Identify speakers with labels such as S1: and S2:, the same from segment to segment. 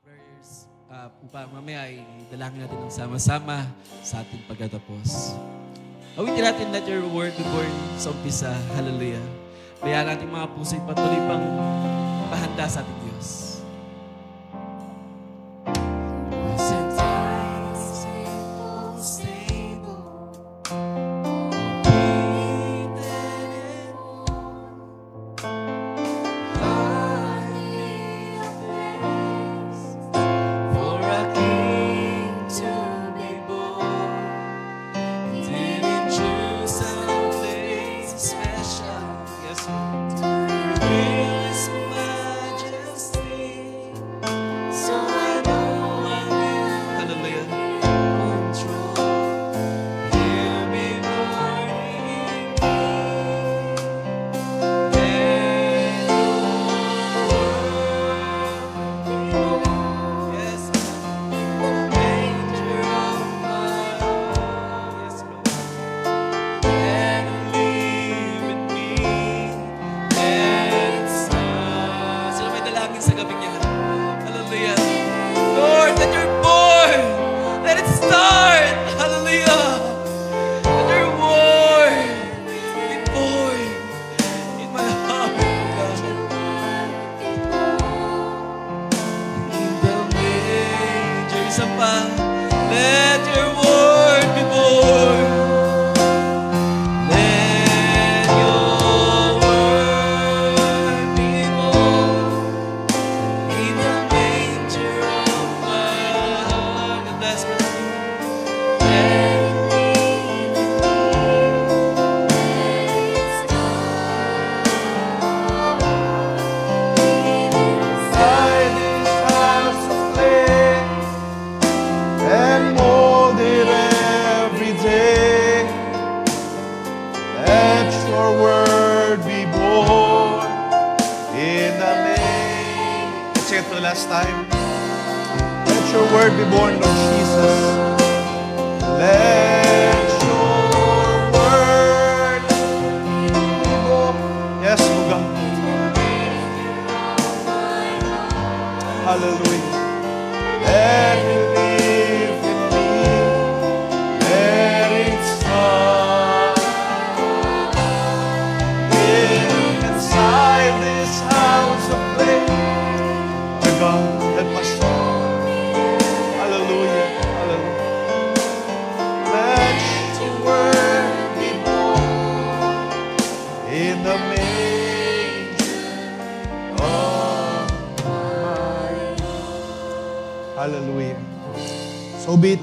S1: prayers upang mamaya ay dalangin natin ng sama-sama sa ating pagkatapos. Awitin natin let your word be born sa umpisa. Hallelujah. Bayaan natin mga puso'y patuloy pang pahanda sa ating Diyos.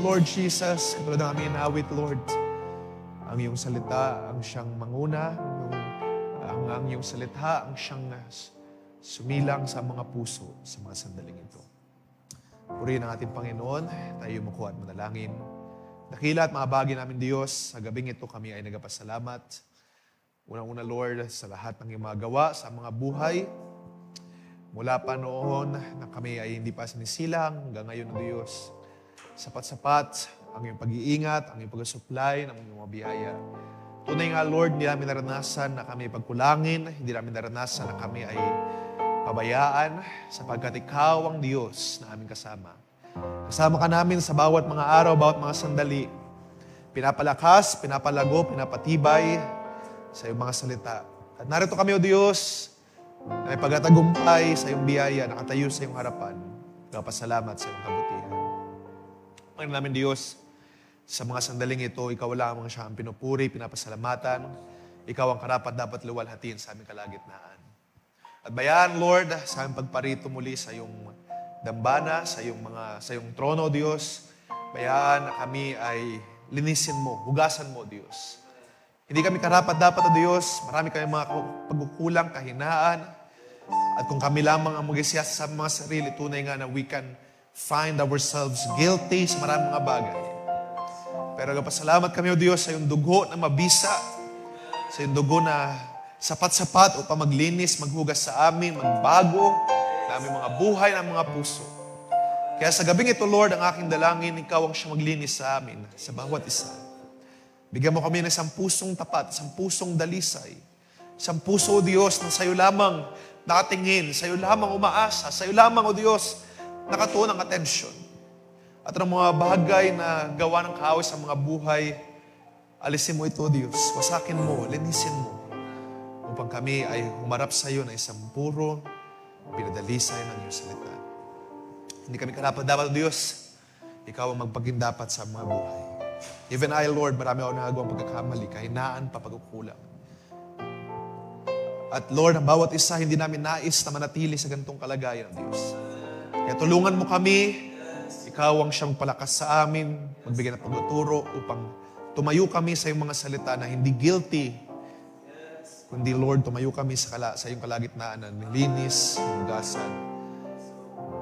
S2: Lord Jesus, katulad ng aming inawit, Lord, ang iyong salita ang siyang manguna, ang iyong salita ang siyang sumilang sa mga puso sa mga sandaling ito. Purihin ang ating Panginoon, tayo muko at manalangin. Dakila at mahabagin namin Diyos, sa gabing ito kami ay nagpasalamat. Unang-una, Lord, sa lahat ng iyong mga gawa, sa mga buhay. Mula pa noon na kami ay hindi pa sinisilang, hanggang ngayon, Diyos, sapat-sapat ang iyong pag-iingat, ang iyong pag-supply ng iyong mga biyaya. Tunay nga, Lord, hindi namin naranasan na kami pagkulangin, hindi namin naranasan na kami ay pabayaan, sapagkat ikaw ang Diyos na aming kasama. Kasama ka namin sa bawat mga araw, bawat mga sandali. Pinapalakas, pinapalago, pinapatibay sa iyong mga salita. At narito kami, O Diyos, na may pagtatagumpay sa iyong biyaya, nakatayo sa iyong harapan. Nagpasalamat sa iyong kabutihan. Panginoon namin Diyos, sa mga sandaling ito, ikaw lamang siya ang pinupuri, pinapasalamatan. Ikaw ang karapat dapat luwalhatiin sa aming kalagitnaan. At bayaan, Lord, sa aming pagparito muli sa iyong dambana, sa iyong trono, Diyos. Bayaan na kami ay linisin mo, hugasan mo, Diyos. Hindi kami karapat dapat, O Diyos. Marami kami mga pagkukulang, kahinaan. At kung kami lamang ang mag-isiyasa sa mga sarili, tunay nga na we can find ourselves guilty sa maraming mga bagay. Pero nagpasalamat kami, O Diyos, sa iyong dugo na mabisa, sa iyong dugo na sapat-sapat upang maglinis, maghugas sa amin, magbago na aming mga buhay, ng mga puso. Kaya sa gabing ito, Lord, ang aking dalangin, ikaw ang siyang maglinis sa amin, sa bawat isa. Bigyan mo kami ng isang pusong tapat, isang pusong dalisay, isang puso, O Diyos, na sa iyo lamang nakatingin, sa iyo lamang umaasa, sa iyo lamang, O Diyos, nakatuon ang atensyon. At ang mga bagay na gawa ng kaaway sa mga buhay, alisin mo ito, Diyos. Wasakin mo, linisin mo. Upang kami ay humarap sa iyo na isang puro pinadalisay ng iyong salita. Hindi kami karapat-dapat, Diyos. Ikaw ang magpagindapat sa mga buhay. Even I, Lord, marami ako nagagawang pagkakamali, kahinaan, papagkukulang. At Lord, ang bawat isa, hindi namin nais na manatili sa ganitong kalagayan, Diyos. Kaya tulungan mo kami, ikaw ang siyang palakas sa amin, magbigay ng pagtuturo upang tumayo kami sa iyong mga salita na hindi guilty, kundi Lord, tumayo kami sa iyong kalagitnaan na nilinis, hugasan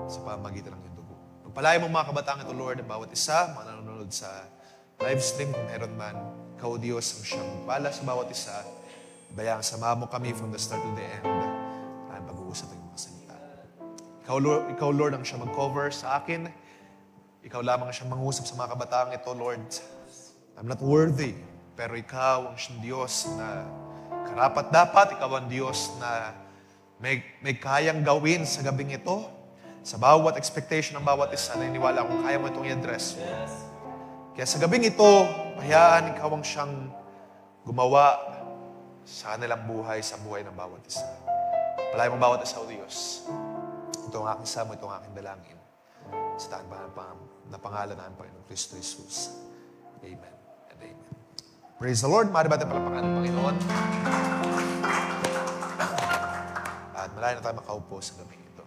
S2: sa pamagitan ng iyong dugo. Pagpalayan mo mga kabataan ito, Lord, ang bawat isa, mga nanonood sa live stream, kung meron man, ikaw, Diyos, ang siyang pala sa bawat isa. Bayang sama mo kami from the start to the end. Ang pag-uusap ng mga salita. Ikaw, Lord, ang siyang mag-cover sa akin. Ikaw lamang ang siyang mangusap sa mga kabataang ito, Lord. I'm not worthy, pero ikaw ang siyang Diyos na karapat-dapat. Ikaw ang Diyos na may kayang gawin sa gabing ito. Sa bawat expectation ng bawat isa, naniniwala akong kaya mo itong i-address. Kaya sa gabing ito, hayaan ikaw ang siyang gumawa sa kanilang buhay, sa buhay ng bawat isa. Palayan mo bawat isa, O Diyos. Ito ang aking samo, ito ang aking dalangin. Sa taan na pangalan ng Panginoon Kristo Jesus. Amen and amen. Praise the Lord. Maaari ba tayo palapakan ng Panginoon? At malayo na tayo makaupo sa gabi ito.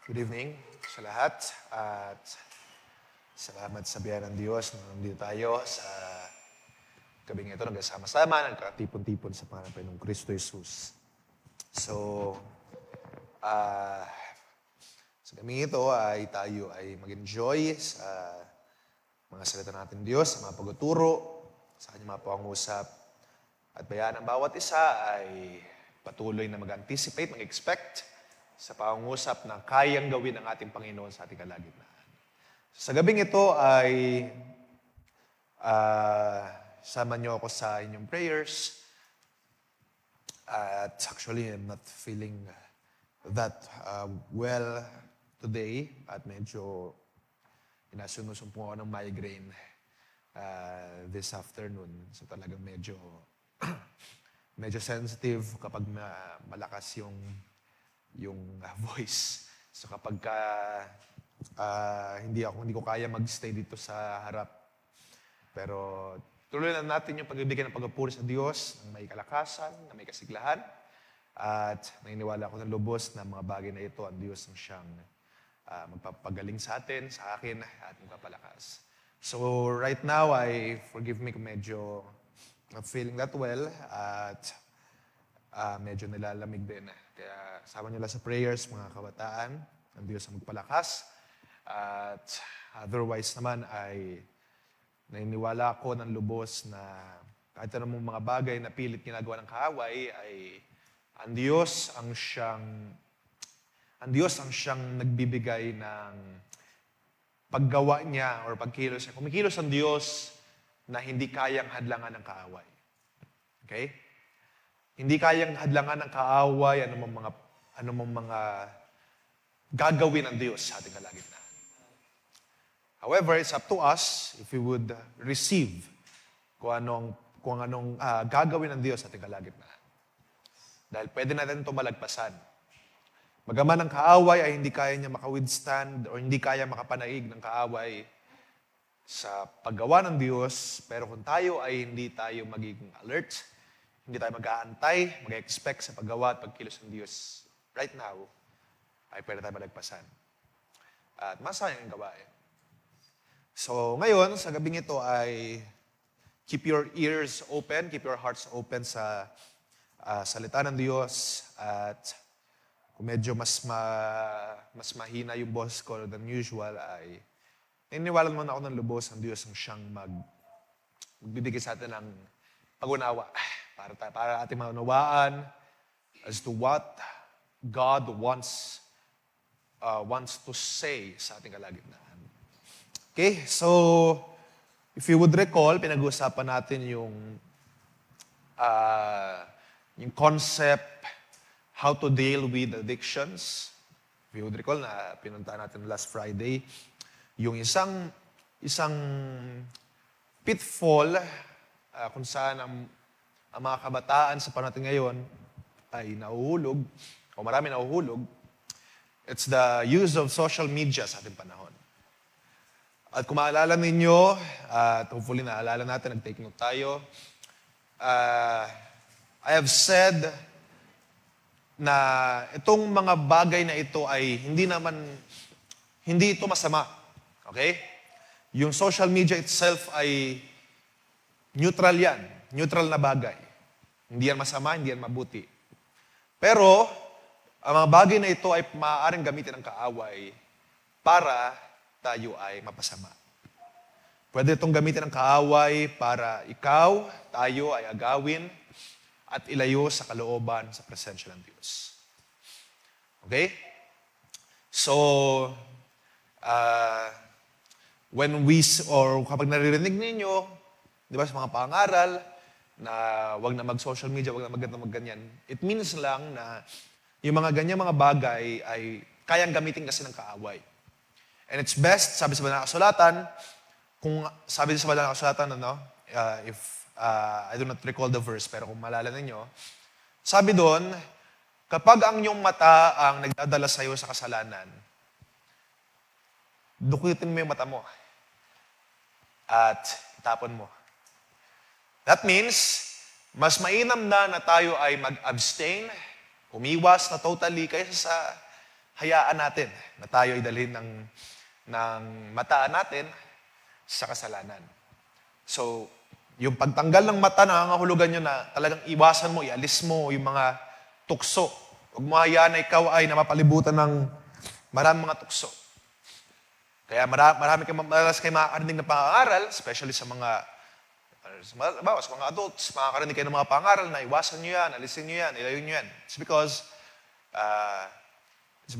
S2: Good evening sa lahat at salamat sa biyaya ng Diyos na nandito tayo sa gabing ito, nagkasama-sama, nagkatipon-tipon sa pangalan ng Panginoong Kristo Jesus. So, sa gabing ito ay tayo ay mag-enjoy sa mga salita natin Diyos, sa mga pagtuturo, sa kanyang mga pangusap. At bayaan ng bawat isa ay patuloy na mag-anticipate, mag-expect sa pangungusap na kayang gawin ng ating Panginoon sa ating kalagitnaan. Sa gabing ito ay sama niyo ako sa inyong prayers. At actually, I'm not feeling that well today at medyo inasunusumpo ako ng migraine this afternoon. So talagang medyo sensitive kapag malakas yung voice. So kapag hindi ko kaya magstay dito sa harap. Pero tuloy na natin yung pagbibigay ng pagpupuri sa Diyos ng may kalakasan, na may kasiglahan. At naniniwala ako ng lubos na mga bagay na ito, ang Diyos ang siyang magpapagaling sa atin, sa akin, at magpapalakas. So right now, forgive me kung medyo not feeling that well. At medyo nilalamig din. Kaya sama niyo lang sa prayers, mga kabataan, ang Diyos ang magpalakas. At otherwise naman ay naniniwala ako ng lubos na kahit anong mga bagay na pilit ginagawa ng kaaway ay ang Diyos ang siyang nagbibigay ng paggawa niya or pagkilos niya. Kumikilos ang Diyos na hindi kayang hadlangan ng kaaway. Okay? Hindi kayang hadlangan ng kaaway, anumang mga gagawin ng Diyos sa ating kalagitnaan. However, it's up to us if we would receive kung anong gagawin ng Diyos sa ating kalagitnaan. Dahil pwede natin ito malagpasan. Bagaman ang kaaway ay hindi kaya niya maka-withstand or hindi kaya makapanaig ng kaaway sa paggawa ng Diyos, pero kung tayo ay hindi tayo magiging alert, hindi tayo mag-aantay, mag-expect sa paggawa at pagkilos ng Diyos right now, ay pwede tayo malagpasan. At masayang ang gawain. So ngayon, sa gabing ito ay keep your ears open, keep your hearts open sa salita ng Diyos. At kung medyo mas mahina yung boss ko than usual, ay naniniwala naman ako ng lubos ng Diyos ang siyang magbibigay sa atin ng pag-unawa. Para ating maunawaan as to what God wants wants to say sa ating kalagitnaan. Okay, so if you would recall, pinag-uusapan natin yung concept, how to deal with addictions. If you would recall na pinunta natin last Friday, yung isang pitfall kung saan ang mga kabataan sa panahon natin ngayon ay nahuhulog, o marami nahuhulog, it's the use of social media sa ating panahon. At kung maalala ninyo, at hopefully naalala natin, nag-take note tayo, I have said na itong mga bagay na ito ay hindi ito masama. Okay? Yung social media itself ay neutral yan. Neutral na bagay. Hindi yan masama, hindi yan mabuti. Pero, ang mga bagay na ito ay maaaring gamitin ng kaaway para tayo ay mapasama. Pwede itong gamitin ng kaaway para ikaw, tayo ay agawin at ilayo sa kalooban sa presensya ng Diyos. Okay? So, kapag naririnig ninyo, di ba, sa mga pangaral, na wag na mag-social media, wag na mag-ganyan, it means lang na yung mga ganyan mga bagay ay kayang gamitin kasi ng kaaway. And it's best, sabi sa Banal na Kasulatan, I do not recall the verse, pero kung malala ninyo, sabi doon, kapag ang iyong mata ang nagdadala sa iyo sa kasalanan, dukutin mo yung mata mo at itapon mo. That means, mas mainam na tayo ay mag-abstain, umiwas na totally, kaysa sa hayaan natin na tayo ay dalhin ng mata natin sa kasalanan. So, yung pagtanggal ng mata, nangangahulugan nyo na talagang iwasan mo, ialis mo yung mga tukso. Huwag mo hayaan na ikaw ay napapalibutan ng maraming mga tukso. Kaya marami kayo makakarinig na pangaral, especially sa mga adults, makakarinig kayo ng mga pangaral na iwasan nyo yan, alisin nyo yan, ilayo nyo yan. It's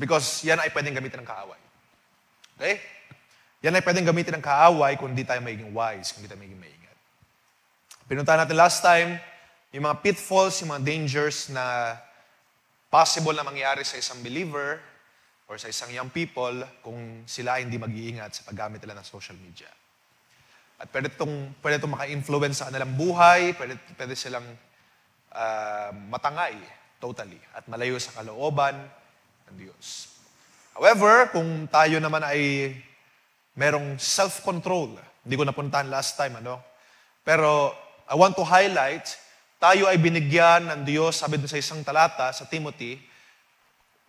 S2: because yan ay pwedeng gamitin ng kaaway. Okay? Yan ay pwedeng gamitin ng kaaway kung hindi tayo magiging wise, kung hindi tayo magiging maingat. Pinuntahan natin last time, yung mga pitfalls, yung mga dangers na possible na mangyari sa isang believer or sa isang young people kung sila hindi mag-iingat sa paggamit nila ng social media. At pwede itong maka-influence sa kanilang buhay, pwede silang matangay totally at malayo sa kalooban ng Diyos. However, kung tayo naman ay merong self-control, hindi ko napuntahan last time, pero I want to highlight, tayo ay binigyan ng Diyos, sabi dun sa isang talata, sa Timothy,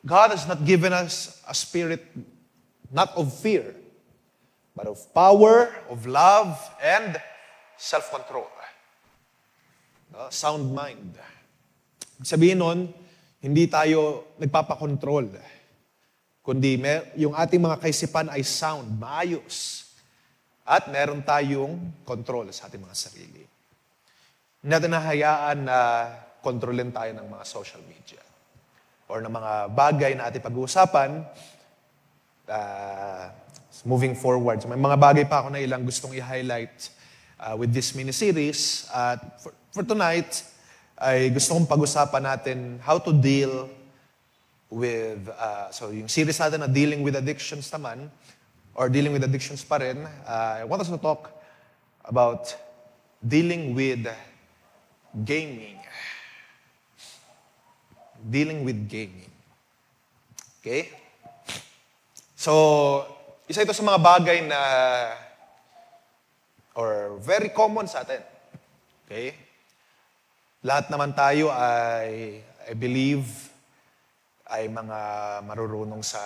S2: God has not given us a spirit not of fear, but of power, of love, and self-control. Sound mind. Sabihin nun, hindi tayo nagpapakontrol, kundi yung ating mga kaisipan ay sound, maayos. At meron tayong control sa ating mga sarili. Hindi natin nahayaan na kontrolin tayo ng mga social media or ng mga bagay na ating pag-uusapan moving forward. So may mga bagay pa ako na ilang gustong i-highlight with this mini-series. At for tonight, ay gusto kong pag-usapan natin how to deal with, so yung series natin na dealing with addictions naman, or dealing with addictions pa rin, I want us to talk about dealing with gaming. Dealing with gaming. Okay? So, isa ito sa mga bagay na or very common sa atin. Okay? Lahat naman tayo I believe, ay mga marurunong sa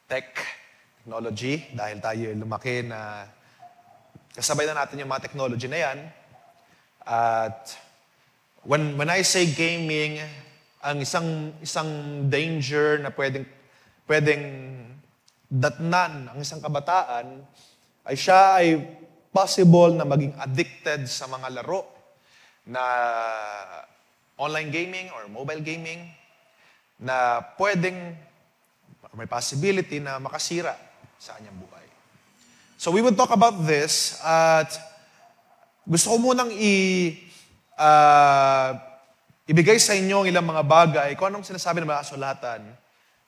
S2: technology dahil tayo lumaki na kasabay na natin yung mga technology na yan. At when I say gaming, ang isang danger na pwedeng datnan ang isang kabataan ay siya ay possible na maging addicted sa mga laro na online gaming or mobile gaming na pwedeng or may possibility na makasira sa kanyang buhay. So we will talk about this at gusto ko munang ibigay sa inyo ang ilang mga bagay kung anong sinasabi ng mga kasulatan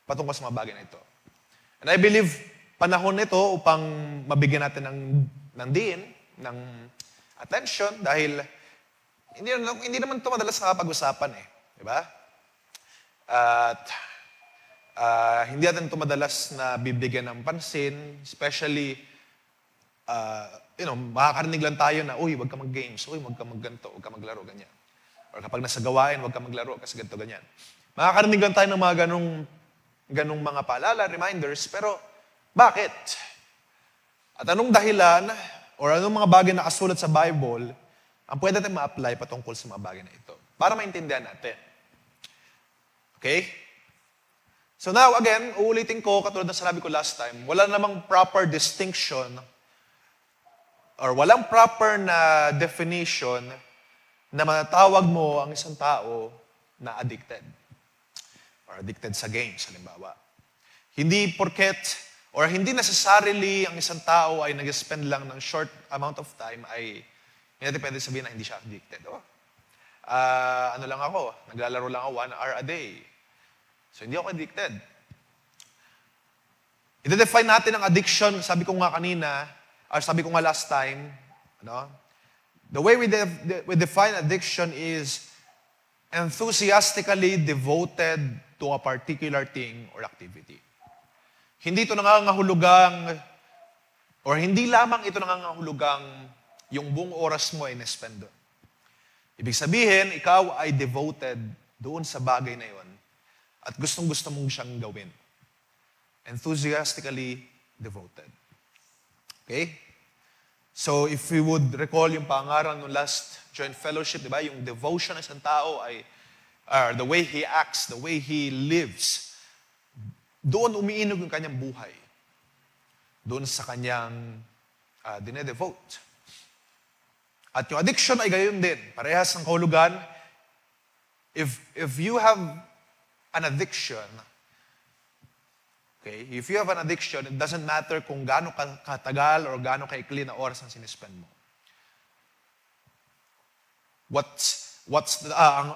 S2: patungkol sa mga bagay na ito. And I believe panahon nito upang mabigyan natin ng diin, ng attention dahil hindi naman ito madalas nakapag-usapan eh. Di ba? At hindi natin ito madalas na bibigyan ng pansin, especially, makakarinig lang tayo na, uy, wag ka mag-games, uy, wag ka mag-ganto, wag ka maglaro, ganyan. Or kapag nasa gawain, wag ka maglaro kasi ganito, ganyan. Makakarinig lang tayo ng mga ganong mga paalala, reminders, pero bakit? At anong dahilan or anong mga bagay na nakasulat sa Bible ang pwede natin ma-apply patungkol sa mga bagay na ito para maintindihan natin. Okay? So now, again, uulitin ko, katulad na sinabi ko last time, wala namang proper distinction or walang proper na definition na matatawag mo ang isang tao na addicted or addicted sa games, halimbawa. Hindi porket or hindi necessarily ang isang tao ay nag-spend lang ng short amount of time ay hindi natin pwede sabihin na hindi siya addicted. Ano lang ako, naglalaro lang ako 1 hour a day. So hindi ako addicted. I-define natin ang addiction, sabi ko nga kanina, or sabi ko nga last time, the way we define addiction is enthusiastically devoted to a particular thing or activity. Hindi ito nangangahulugang, or hindi lamang ito nangangahulugang yung buong oras mo ay na-spend doon. Ibig sabihin, ikaw ay devoted doon sa bagay na yon at gustong-gusto mong siyang gawin. Enthusiastically devoted. Okay? So, if we would recall yung pangaral ng last joint fellowship, di ba? Yung devotion ng isang tao ay, the way he acts, the way he lives, doon umiinog yung kanyang buhay. Doon sa kanyang dinedevote. At yung addiction ay gayon din. Parehas ng kahulugan. If you have an addiction, okay, if you have an addiction, it doesn't matter kung gaano katagal or gaano kaikli na oras ang sinispend mo.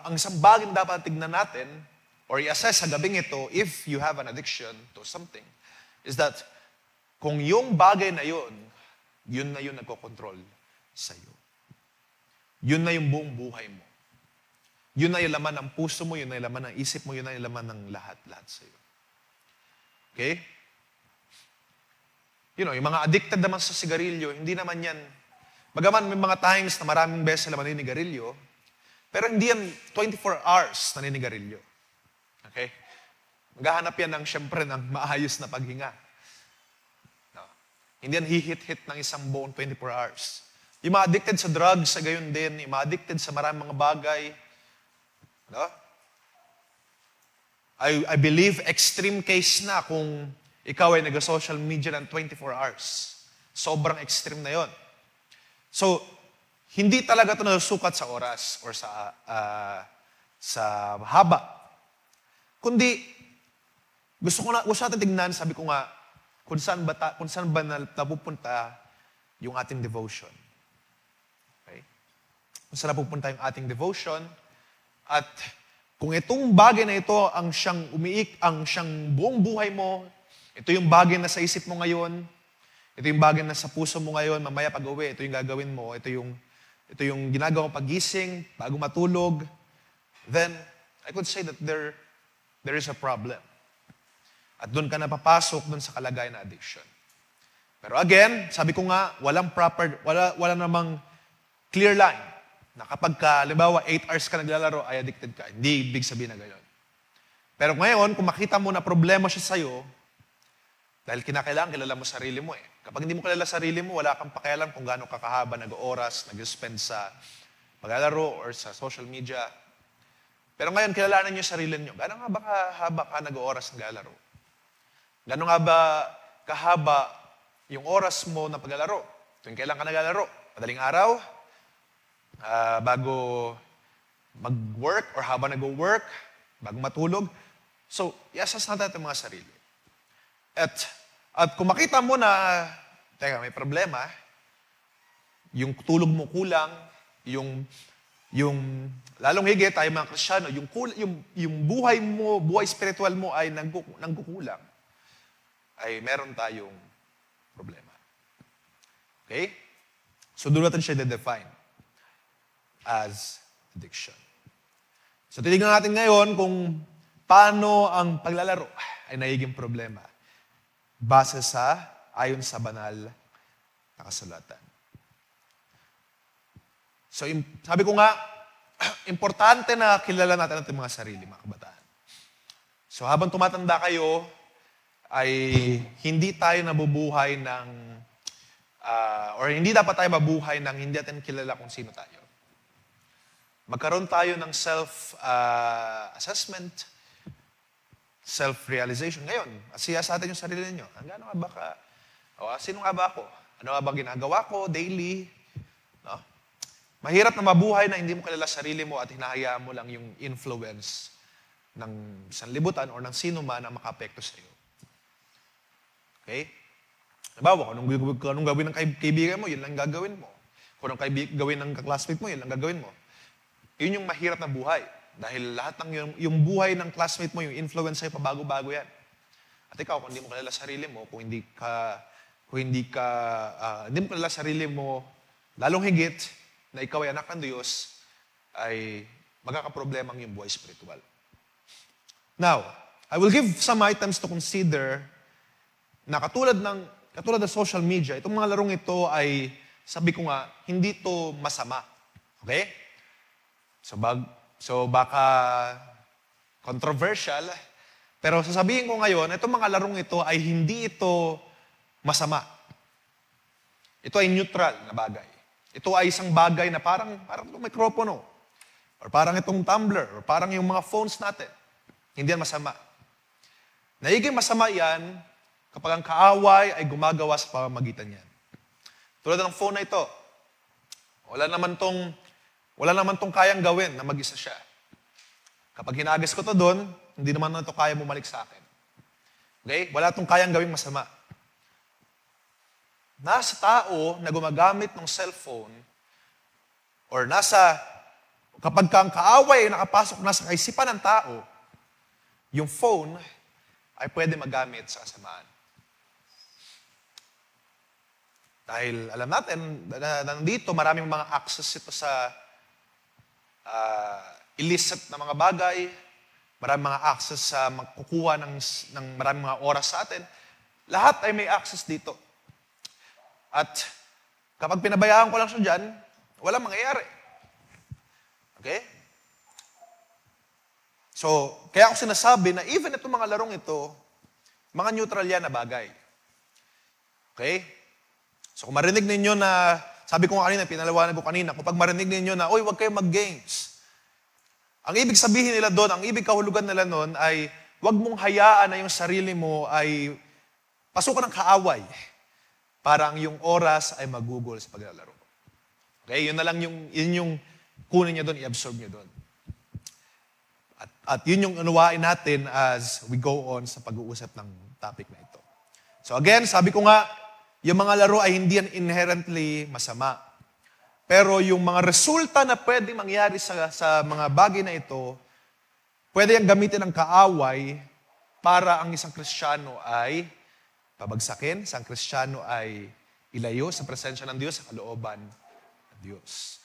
S2: Ang isang bagay na dapat tignan natin or i-assess sa gabing ito if you have an addiction to something is that kung yung bagay na yun na yun nagkokontrol sa iyo. Yun na yung buong buhay mo. Yun na yung laman ng puso mo, yun na yung laman ng isip mo, yun na yung laman ng lahat sa iyo. Okay? Yung mga addicted naman sa sigarilyo, hindi naman yan. Bagaman may mga times na maraming beses na maninigarilyo, pero hindi yan 24 hours naninigarilyo. Okay? Maghahanap yan syempre ng maayos na paghinga. No. Hindi yan hihit-hit ng isang buong 24 hours. Yung mga addicted sa drugs, sa gayon din. Yung mga addicted sa maraming mga bagay. No? I believe extreme case na kung ikaw ay nag-social media ng 24 hours. Sobrang extreme na yon. So, hindi talaga ito nasusukat sa oras or sa haba. Kundi, gusto natin tignan, sabi ko nga, kung saan ba napupunta yung ating devotion. Okay? Kung saan napupunta yung ating devotion, at kung itong bagay na ito ang siyang buong buhay mo, ito yung bagay na sa isip mo ngayon, ito yung bagay na sa puso mo ngayon, mamaya pag-uwi, ito yung gagawin mo, ito yung ginagawa mo pag-gising, bago matulog, then I could say that there is a problem. At doon ka napapasok doon sa kalagayan na addiction. Pero again, sabi ko nga, wala namang clear line na kapag halimbawa 8 hours ka naglalaro, ay addicted ka. Hindi ibig sabihin na gano'n. Pero ngayon, kung makita mo na problema siya sa'yo, dahil kilala mo sarili mo eh. Kapag hindi mo kilala sarili mo, wala kang pakialam kung gaano kakahaba nag-oras, nag-spend sa paglalaro or sa social media. Pero ngayon, kilalanin niyo sarili niyo. Gaano nga ba kahaba ka nag-oras naglalaro? Gaano nga ba kahaba yung oras mo na paglalaro? Tuwing kailan ka naglalaro? Madaling araw? Bago mag-work or habang nag-work? Bago matulog? So, i-assess natin mga sarili. At kung makita mo na, teka, may problema, yung tulog mo kulang, yung lalong higit tayo mga Kristiyano, yung buhay mo, buhay spiritual mo ay nangkukulang, ay meron tayong problema. Okay? So doon natin siya de-define as addiction. So titignan natin ngayon kung paano ang paglalaro ay nagiging problema base ayon sa banal na kasulatan. So sabi ko nga, importante na kilala natin ating mga sarili, mga kabataan. So habang tumatanda kayo, ay hindi tayo nabubuhay ng, or hindi dapat tayo mabuhay ng hindi natin kilala kung sino tayo. Magkaroon tayo ng self-assessment, self-realization. Ngayon, asiya sa atin yung sarili ninyo. Ano nga ba ka? Sino nga ba ako? Ano nga ba ginagawa ko daily? No? Mahirap na mabuhay na hindi mo kilala sarili mo at hinahayaan mo lang yung influence ng sanlibutan o ng sino man na makaapekto sa iyo. Okay? Nabawa, kung anong gawin ng kaibigan mo, yun lang gagawin mo. Kung anong gawin ng classmate mo, yun lang gagawin mo. Yun yung mahirap na buhay. Dahil lahat ng yung buhay ng classmate mo, yung influence sa'yo, pabago-bago yan. At ikaw, kung hindi mo kilala sarili mo, kung hindi mo kilala sarili mo, lalong higit na ikaw ay anak ng Diyos, ay magkakaproblema ang yung buhay spiritual. Now, I will give some items to consider na katulad ng social media, itong mga larong ito ay, sabi ko nga, hindi to masama. Okay? So baka controversial, pero sasabihin ko ngayon, itong mga larong ito ay hindi ito masama. Ito ay neutral na bagay. Ito ay isang bagay na parang itong mikropono, or parang itong tumbler, or parang yung mga phones natin. Hindi yan masama. Nagiging masama yan kapag ang kaaway ay gumagawa sa pamamagitan yan. Tulad ng phone na ito, wala naman tong kayang gawin na mag-isa siya. Kapag hinagas ko to doon, hindi naman na ito kaya bumalik sa akin. Okay? Wala tong kayang gawing masama. Nasa tao na gumagamit ng cellphone, or kapag ang kaaway ay nakapasok na sa kaisipan ng tao, yung phone ay pwede magamit sa kasamaan. Dahil alam natin, na nandito maraming mga access ito sa illicit na mga bagay, maraming mga access sa magkukuha ng maraming mga oras sa atin. Lahat ay may access dito. At kapag pinabayaan ko lang siya dyan, walang mangyayari. Okay? So, kaya ako sinasabi na even itong mga larong ito, mga neutral yan na bagay. Okay? So, kung marinig ninyo na, sabi ko nga kanina, pinalawanan ko kanina, kapag marinig ninyo na, huwag kayo mag-games. Ang ibig sabihin nila doon, ang ibig kahulugan nila doon ay, huwag mong hayaan na yung sarili mo ay pasukan ng kaaway. Parang yung oras ay magugol sa paglalaro. Okay? Yun na lang yung kunin nyo doon, i-absorb nyo doon. At yun yung unawain natin as we go on sa pag-uusap ng topic na ito. So again, sabi ko nga, yung mga laro ay hindi yan inherently masama. Pero yung mga resulta na pwede mangyari sa mga bagay na ito, pwede yung gamitin ng kaaway para ang isang Kristiyano ay pabagsakin, isang Kristiyano ay ilayo sa presensya ng Diyos, sa kalooban ng Diyos.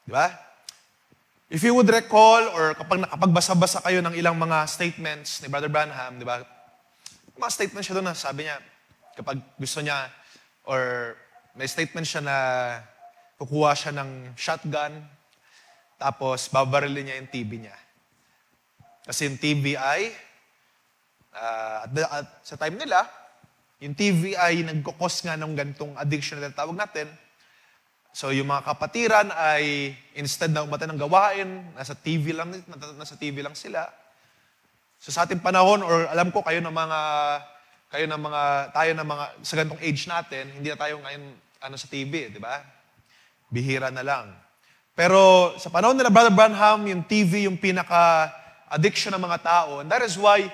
S2: Di ba? If you would recall, or kapag nakapagbasa-basa kayo ng ilang mga statements ni Brother Branham, di ba? Mga statements siya doon na sabi niya, kapag gusto niya, or may statement siya na kukuha siya ng shotgun, tapos babarilin niya yung TV niya. Kasi yung TV ay, sa time nila, yung TV ay nagkukos nga ng ganitong addiction na tawag natin. So yung mga kapatiran ay instead na umatan ng gawain, nasa TV lang sila. So sa ating panahon, or alam ko tayo ng mga sa ganitong age natin, hindi na tayo ngayon sa TV, di ba? Bihira na lang. Pero sa panahon nila Brother Branham, yung TV yung pinaka-addiction ng mga tao. And that is why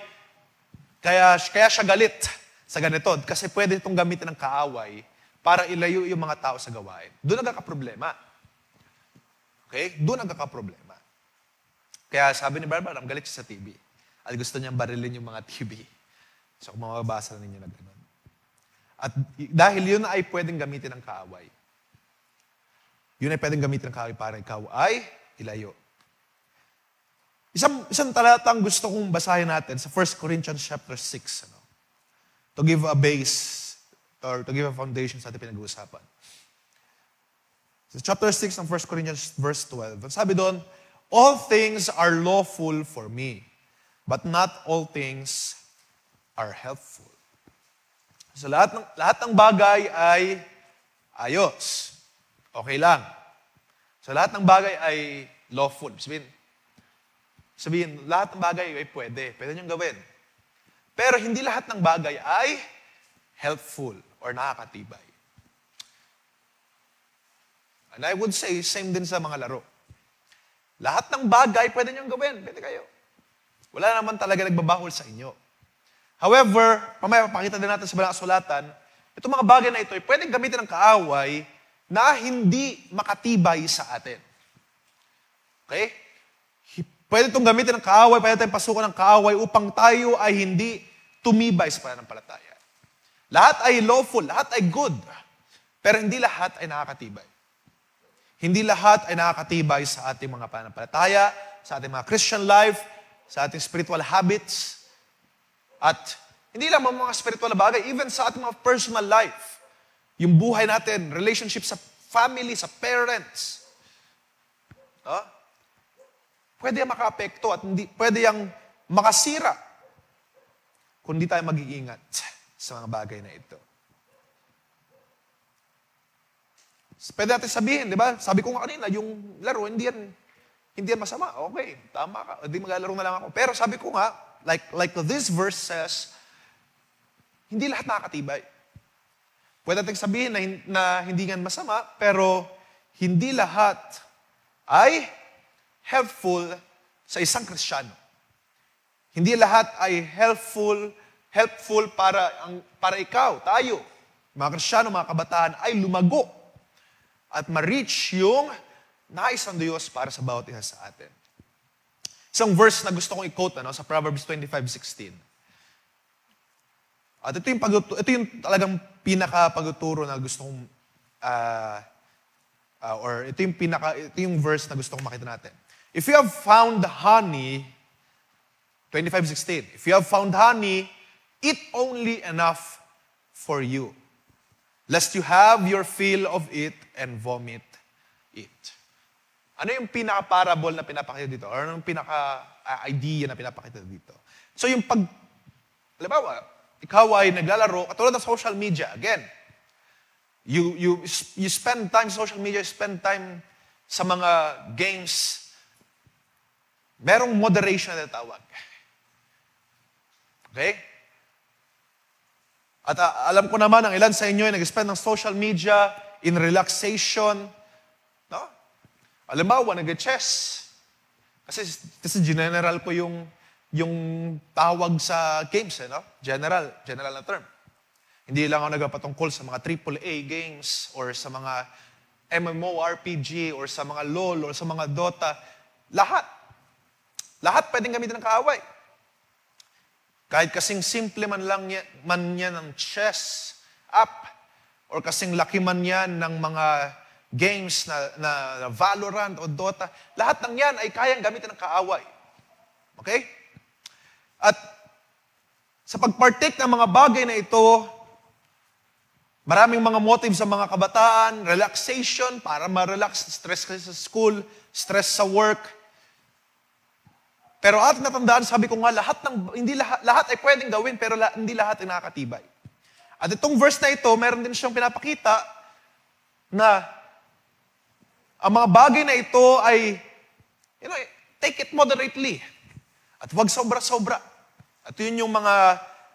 S2: Kaya siya galit sa ganito. Kasi pwede itong gamitin ng kaaway para ilayo yung mga tao sa gawain. Doon nagkakaproblema. Okay? Doon nagkakaproblema. Kaya sabi ni Barbara, galit siya sa TV. At gusto niyang barilin yung mga TV. So kung mababasa ninyo na gano'n. At dahil yun ay pwedeng gamitin ng kaaway. Yun ay pwedeng gamitin ng kaaway para ikaw ay ilayo. Isang talatang gusto kong basahin natin sa 1 Corinthians chapter 6. To give a base or to give a foundation sa ating pinag-uusapan. Sa chapter 6 ng 1 Corinthians verse 12. Sabi doon, all things are lawful for me, but not all things are helpful. So lahat ng bagay ay ayos. Okay lang. So lahat ng bagay ay lawful. Sabihin, lahat ng bagay ay pwede. Pwede niyong gawin. Pero hindi lahat ng bagay ay helpful or nakakatibay. And I would say, same din sa mga laro. Lahat ng bagay pwede niyong gawin. Pwede kayo. Wala naman talaga nagbabawal sa inyo. However, mamaya papakita din natin sa Banal na Kasulatan, itong mga bagay na ito ay pwedeng gamitin ng kaaway na hindi makatibay sa atin. Okay? Pwede itong gamitin ng kaaway, pwede tayong pasukan ng kaaway upang tayo ay hindi tumibay sa pananampalataya. Lahat ay lawful, lahat ay good, pero hindi lahat ay nakakatibay. Hindi lahat ay nakakatibay sa ating mga pananampalataya, sa ating mga Christian life, sa ating spiritual habits, at hindi lang mga spiritual na bagay, even sa ating mga personal life. Yung buhay natin, relationship sa family, sa parents. Pwede yung makaapekto at hindi, pwede yung makasira kung hindi tayo mag-iingat sa mga bagay na ito. Pwede natin sabihin, di ba? Sabi ko nga kanina, yung laro, hindi yan masama. Okay, tama ka. Hindi maglalaro na lang ako. Pero sabi ko nga, like this verse says, hindi lahat nakakatibay. Pwede natin sabihin na hindi nga masama, pero hindi lahat ay helpful sa isang Kristiyano. Hindi lahat ay helpful para ikaw, tayo, mga Kristiyano, mga kabataan, ay lumago at ma-reach yung nais ng Diyos para sa bawat isa sa atin. Isang verse na gusto kong i-quote sa Proverbs 25:16. At ito yung talagang pinaka-pagtuturo na gusto kong ito yung verse na gusto kong makita natin. If you have found honey, 25:16, if you have found honey, eat only enough for you, lest you have your fill of it and vomit it. Ano yung pinaka-parable na pinapakita dito? Or ano yung pinaka-idea na pinapakita dito? So yung halimbawa, ikaw ay naglalaro, katulad ng social media, again, you spend time sa social media, you spend time sa mga games, merong moderation na tinatawag. Okay? At alam ko naman, ang ilan sa inyo ay nag-spend ng social media in relaxation. No? Halimbawa, nag-chess. Kasi general ko yung tawag sa games, no? General na term. Hindi lang ako nagpatungkol sa mga AAA games or sa mga MMORPG or sa mga LOL or sa mga Dota. Lahat pwedeng gamitin ng kaaway. Kahit kasing simple man yan ng chess app or kasing laki man yan ng mga games na Valorant o Dota, lahat ng yan ay kayang gamitin ng kaaway. Okay? At sa pagpartake ng mga bagay na ito, maraming mga motive sa mga kabataan, relaxation, para ma-relax, stress kasi sa school, stress sa work. Pero at natandaan, sabi ko nga, lahat ay pwedeng gawin, pero hindi lahat ay nakakatibay. At itong verse na ito, meron din siyang pinapakita na ang mga bagay na ito ay, take it moderately. At huwag sobra-sobra. At yun yung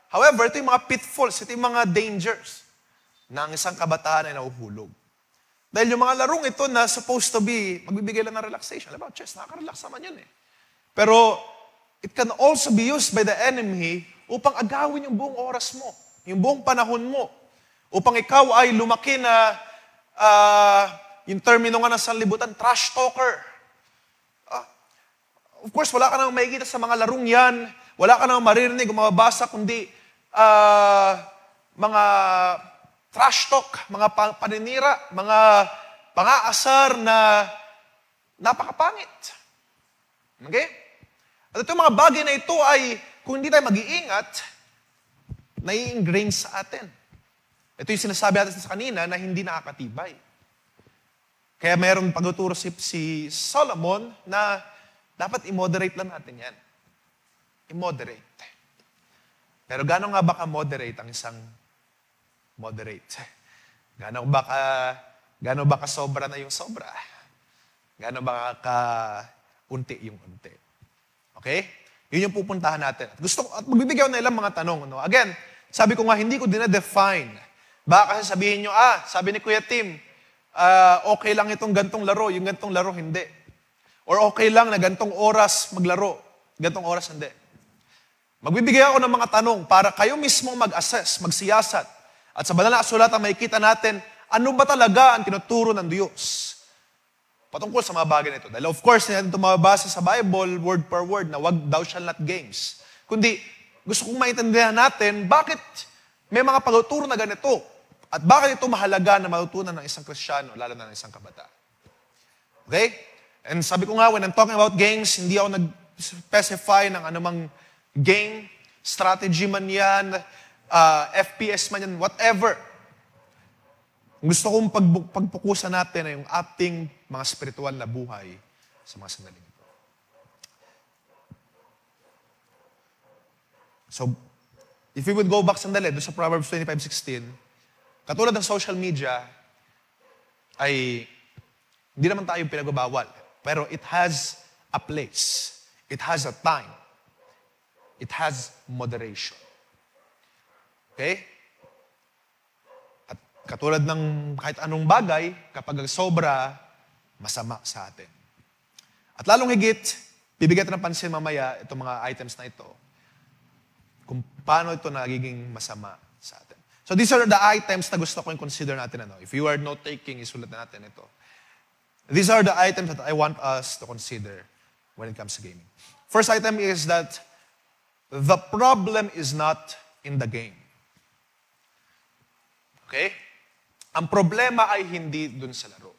S2: however, ito yung mga pitfalls, ito yung mga dangers na ang isang kabataan ay nahuhulog. Dahil yung mga larong ito na supposed to be, magbibigay lang ng relaxation. Alam mo, chess, nakaka-relax naman yun eh. Pero, it can also be used by the enemy upang agawin yung buong oras mo, yung buong panahon mo, upang ikaw ay lumaki na, yung termino nga ng sanlibutan, trash talker. Of course, wala ka nang makikita sa mga larong yan, wala ka nang maririnig o mababasa, kundi mga trash talk, mga paninira, mga pang-aasar na napakapangit. Okay? At itong mga bagay na ito ay, kung hindi tayo mag-iingat, nai-ingrain sa atin. Ito yung sinasabi natin sa kanina na hindi nakakatibay. Kaya mayroong pagtuturo si Solomon na dapat i-moderate lang natin yan. I-moderate. Pero gano'n nga ba ka-moderate ang isang moderate? Gano'n ba ka sobra na yung sobra? Gano'n ba ka unti yung unti? Okay? Yun yung pupuntahan natin. At magbibigay ako na ilang mga tanong. No? Again, sabi ko nga, hindi ko dinadefine. Baka kasi sabihin nyo, sabi ni Kuya Tim, okay lang itong gantong laro, yung gantong laro hindi. Or okay lang na gantong oras maglaro, gantong oras hindi. Magbibigay ako ng mga tanong para kayo mismo mag-assess, magsiyasat. At sa banal na kasulatan, makikita natin, ano ba talaga ang tinuturo ng Diyos patungkol sa mga bagay na ito. Dahil of course, hindi natin ito mababasa sa Bible, word per word, na wag thou shall not games. Kundi, gusto kong maintindihan natin, bakit may mga pagtuturo na ganito? At bakit ito mahalaga na matutunan ng isang Kristiyano, lalo na ng isang kabataan? Okay? And sabi ko nga, when I'm talking about games, hindi ako nag-specify ng anumang game, strategy man yan, FPS man yan, whatever. Gusto kong pagpukusan natin ay yung ating mga spiritual na buhay sa mga sandaling ito. So, if we would go back sandali, doon sa Proverbs 25:16, katulad ng social media, ay hindi naman tayo pinagbabawal. Pero it has a place. It has a time. It has moderation. Okay? At katulad ng kahit anong bagay, kapag sobra, masama sa atin. At lalong higit, bibigyan natin ng pansin mamaya itong mga items na ito, kung paano ito nagiging masama sa atin. So these are the items na gusto ko yung consider natin. If you are note-taking, isulat na natin ito. These are the items that I want us to consider when it comes to gaming. First item is that the problem is not in the game. Okay? Ang problema ay hindi dun sa laro.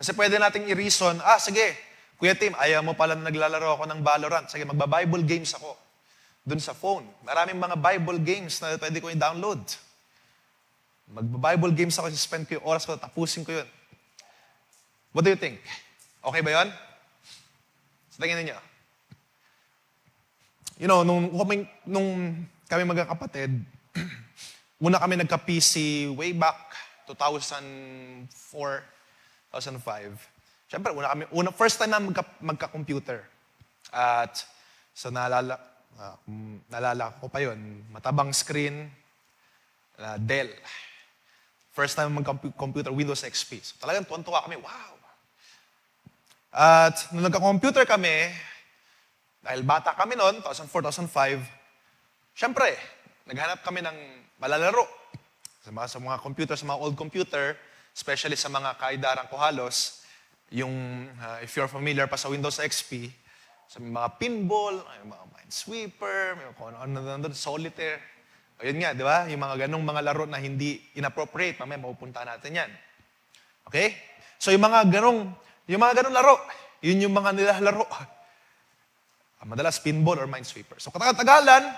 S2: Kasi pwede nating i-reason, sige, Kuya Tim, ayaw mo pala na naglalaro ako ng Valorant. Sige, magba-Bible games ako. Dun sa phone. Maraming mga Bible games na pwede ko i-download. Magba-Bible games ako, spend ko yung oras ko, tapusin ko yun. What do you think? Okay ba yun? Sa tingin ninyo? You know, nung kami magkakapatid, una kami nagka-PC way back 2004, 2005. Siyempre, first time na magka-computer. At so naalala ko pa yun, matabang screen, Dell. First time magka-computer, Windows XP. So talagang tuwan-tuwa kami, wow! At nung nagka-computer kami, dahil bata kami noon, 2004, 2005, siyempre, naghanap kami ng malalaro. Sa mga computer, sa mga old computer, especially sa mga kaidarang ko halos, yung, if you're familiar pa sa Windows XP, sa mga pinball, yung mga minesweeper, may kung ano, solitaire. Ayun nga, di ba? Yung mga ganong mga laro na hindi inappropriate, mamaya mapupunta natin yan. Okay? So yung mga ganong laro, yun yung mga nilalaro. Madalas pinball or minesweeper. So katagalan,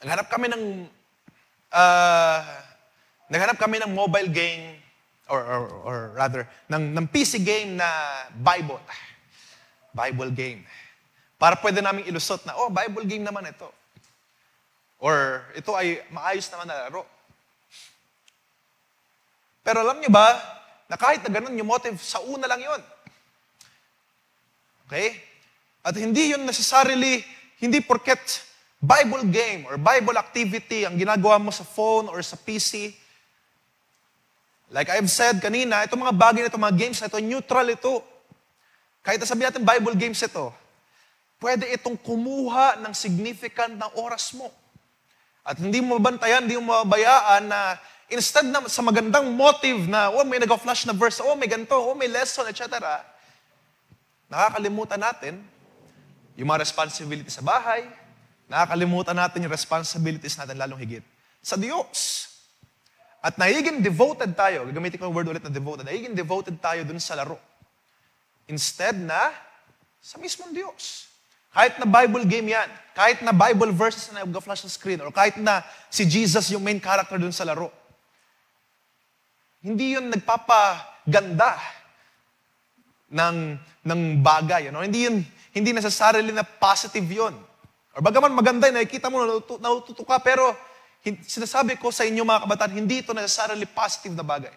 S2: naghanap kami ng mobile game, or rather, ng PC game na Bible game. Para pwede namin ilusot na, Bible game naman ito. Or ito ay maayos naman na laro. Pero alam niyo ba, na kahit na ganun yung motive, sa una lang yun. Okay? At hindi yun necessarily, hindi porket Bible game or Bible activity ang ginagawa mo sa phone or sa PC. Like I've said kanina, itong mga bagay na itong mga games na ito, neutral ito. Kahit sabihin natin Bible games ito. pwede itong kumuha ng significant na oras mo. At hindi mo mabantayan, hindi mo mabayaan na instead na sa magandang motive na, may nag-flash na verse, may ganito, may lesson, etc. Nakakalimutan natin yung mga responsibilities sa bahay, nakakalimutan natin yung responsibilities natin lalong higit sa Diyos. At nagiging devoted tayo, gagamitin ko yung word ulit na devoted, nagiging devoted tayo dun sa laro. Instead na sa mismong Diyos. Kahit na Bible game yan, kahit na Bible verses na nag-flash sa screen, or kahit na si Jesus yung main character dun sa laro, hindi yun nagpapaganda ng bagay. Hindi necessarily na positive yun. Or bagaman maganda, nakikita mo, natututo ka, pero sinasabi ko sa inyo mga kabataan, hindi ito necessarily positive na bagay.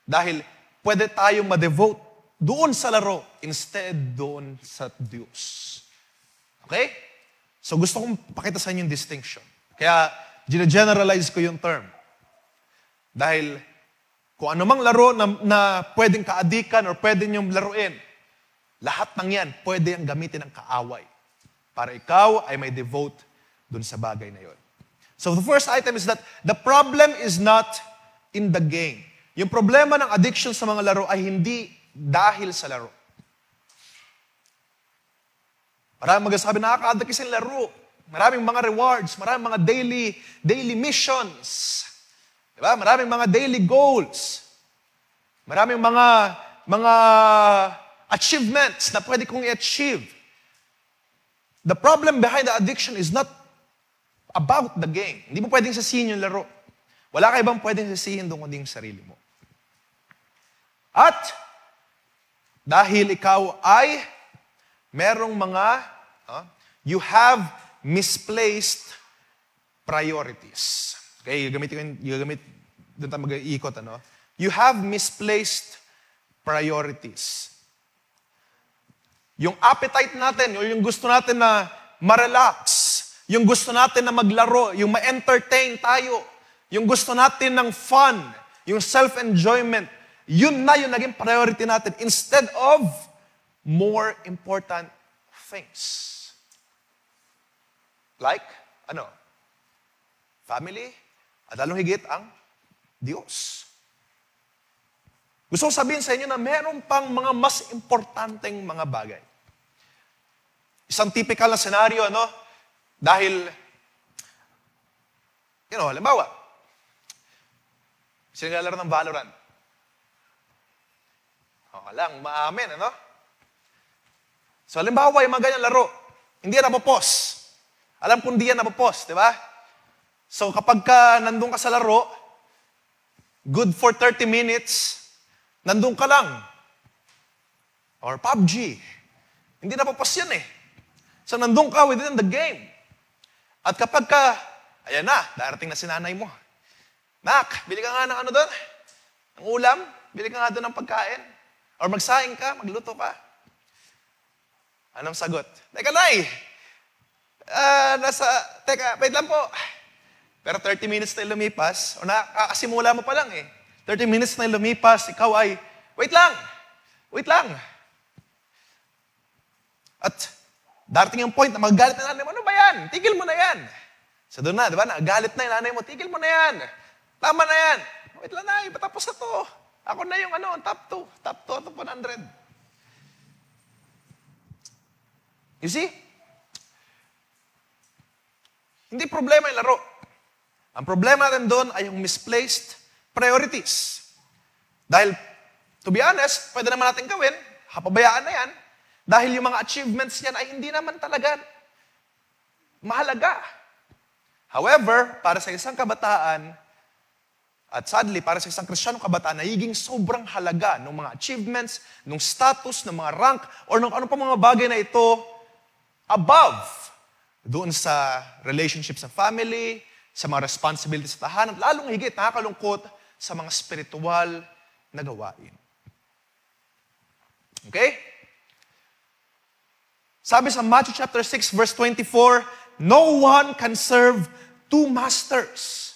S2: Dahil pwede tayong ma-devote doon sa laro instead doon sa Diyos. Okay? So gusto kong pakita sa inyo yung distinction. Kaya, gine-generalize ko yung term. Dahil, kung anumang laro na pwedeng kaadikan or pwedeng yung laruin, lahat ng yan, pwede yung gamitin ng kaaway. Para ikaw ay may devote dun sa bagay na yon. So the first item is that the problem is not in the game. Yung problema ng addiction sa mga laro ay hindi dahil sa laro. Maraming magsasabi, nakaka-addict kasi laro. Maraming mga rewards, maraming mga daily missions. Diba? Maraming mga daily goals. Maraming mga achievements na pwede kong i-achieve. The problem behind the addiction is not about the game. Hindi mo pwedeng sasihin yung laro. Wala ka ibang pwedeng sasihin doon kundi yung sarili mo. At dahil ikaw ay merong you have misplaced priorities. Okay, gagamit doon tayo mag-iikot, You have misplaced priorities. Yung appetite natin, yung gusto natin na ma-relax, yung gusto natin na maglaro, yung ma-entertain tayo, yung gusto natin ng fun, yung self-enjoyment, yun na yung naging priority natin instead of more important things. Like, family, at lalong higit ang Diyos. Gusto ko sabihin sa inyo na meron pang mga mas importanteng mga bagay. Isang typical na senaryo, dahil, halimbawa, sino naglalaro ng Valorant? Okay lang, maamin, So, halimbawa, yung mga ganyan laro, hindi yan napopost. Alam kung hindi yan napopost, di ba? So, kapag nandun ka sa laro, good for 30 minutes, nandun ka lang. Or PUBG. Hindi napopost yan eh. So, nandun ka within the game. At kapag ayan na, darating na si nanay mo. Nak, bili ka nga ng doon? Ng ulam? Bili ka nga doon ng pagkain? Or magsaing ka, magluto ka? Anong sagot? Teka, Nay! Teka, wait lang po. Pero 30 minutes na lumipas, o nakakasimula mo pa lang 30 minutes na lumipas, ikaw ay, wait lang! At darating yung point na magagalit na nanay mo, ano ba yan? Tigil mo na yan. So doon na, di ba? Nagalit na yung nanay mo, tigil mo na yan. Tama na yan. Wait lang na, patapos na to. Ako na yung top 2 out of 100. You see? Hindi problema yung laro. Ang problema natin doon ay yung misplaced priorities. Dahil, to be honest, pwede naman natin gawin, hapabayaan na yan, dahil yung mga achievements niyan ay hindi naman talaga mahalaga. However, para sa isang kabataan, at sadly, para sa isang Kristiyanong kabataan, nagiging sobrang halaga ng mga achievements, ng status, ng mga rank, or ng ano pa mga bagay na ito above doon sa relationship sa family, sa mga responsibilities sa tahanan, lalong higit, nakakalungkot sa mga spiritual na gawain. Okay? Sabi sa Matthew chapter 6, verse 24, no one can serve two masters.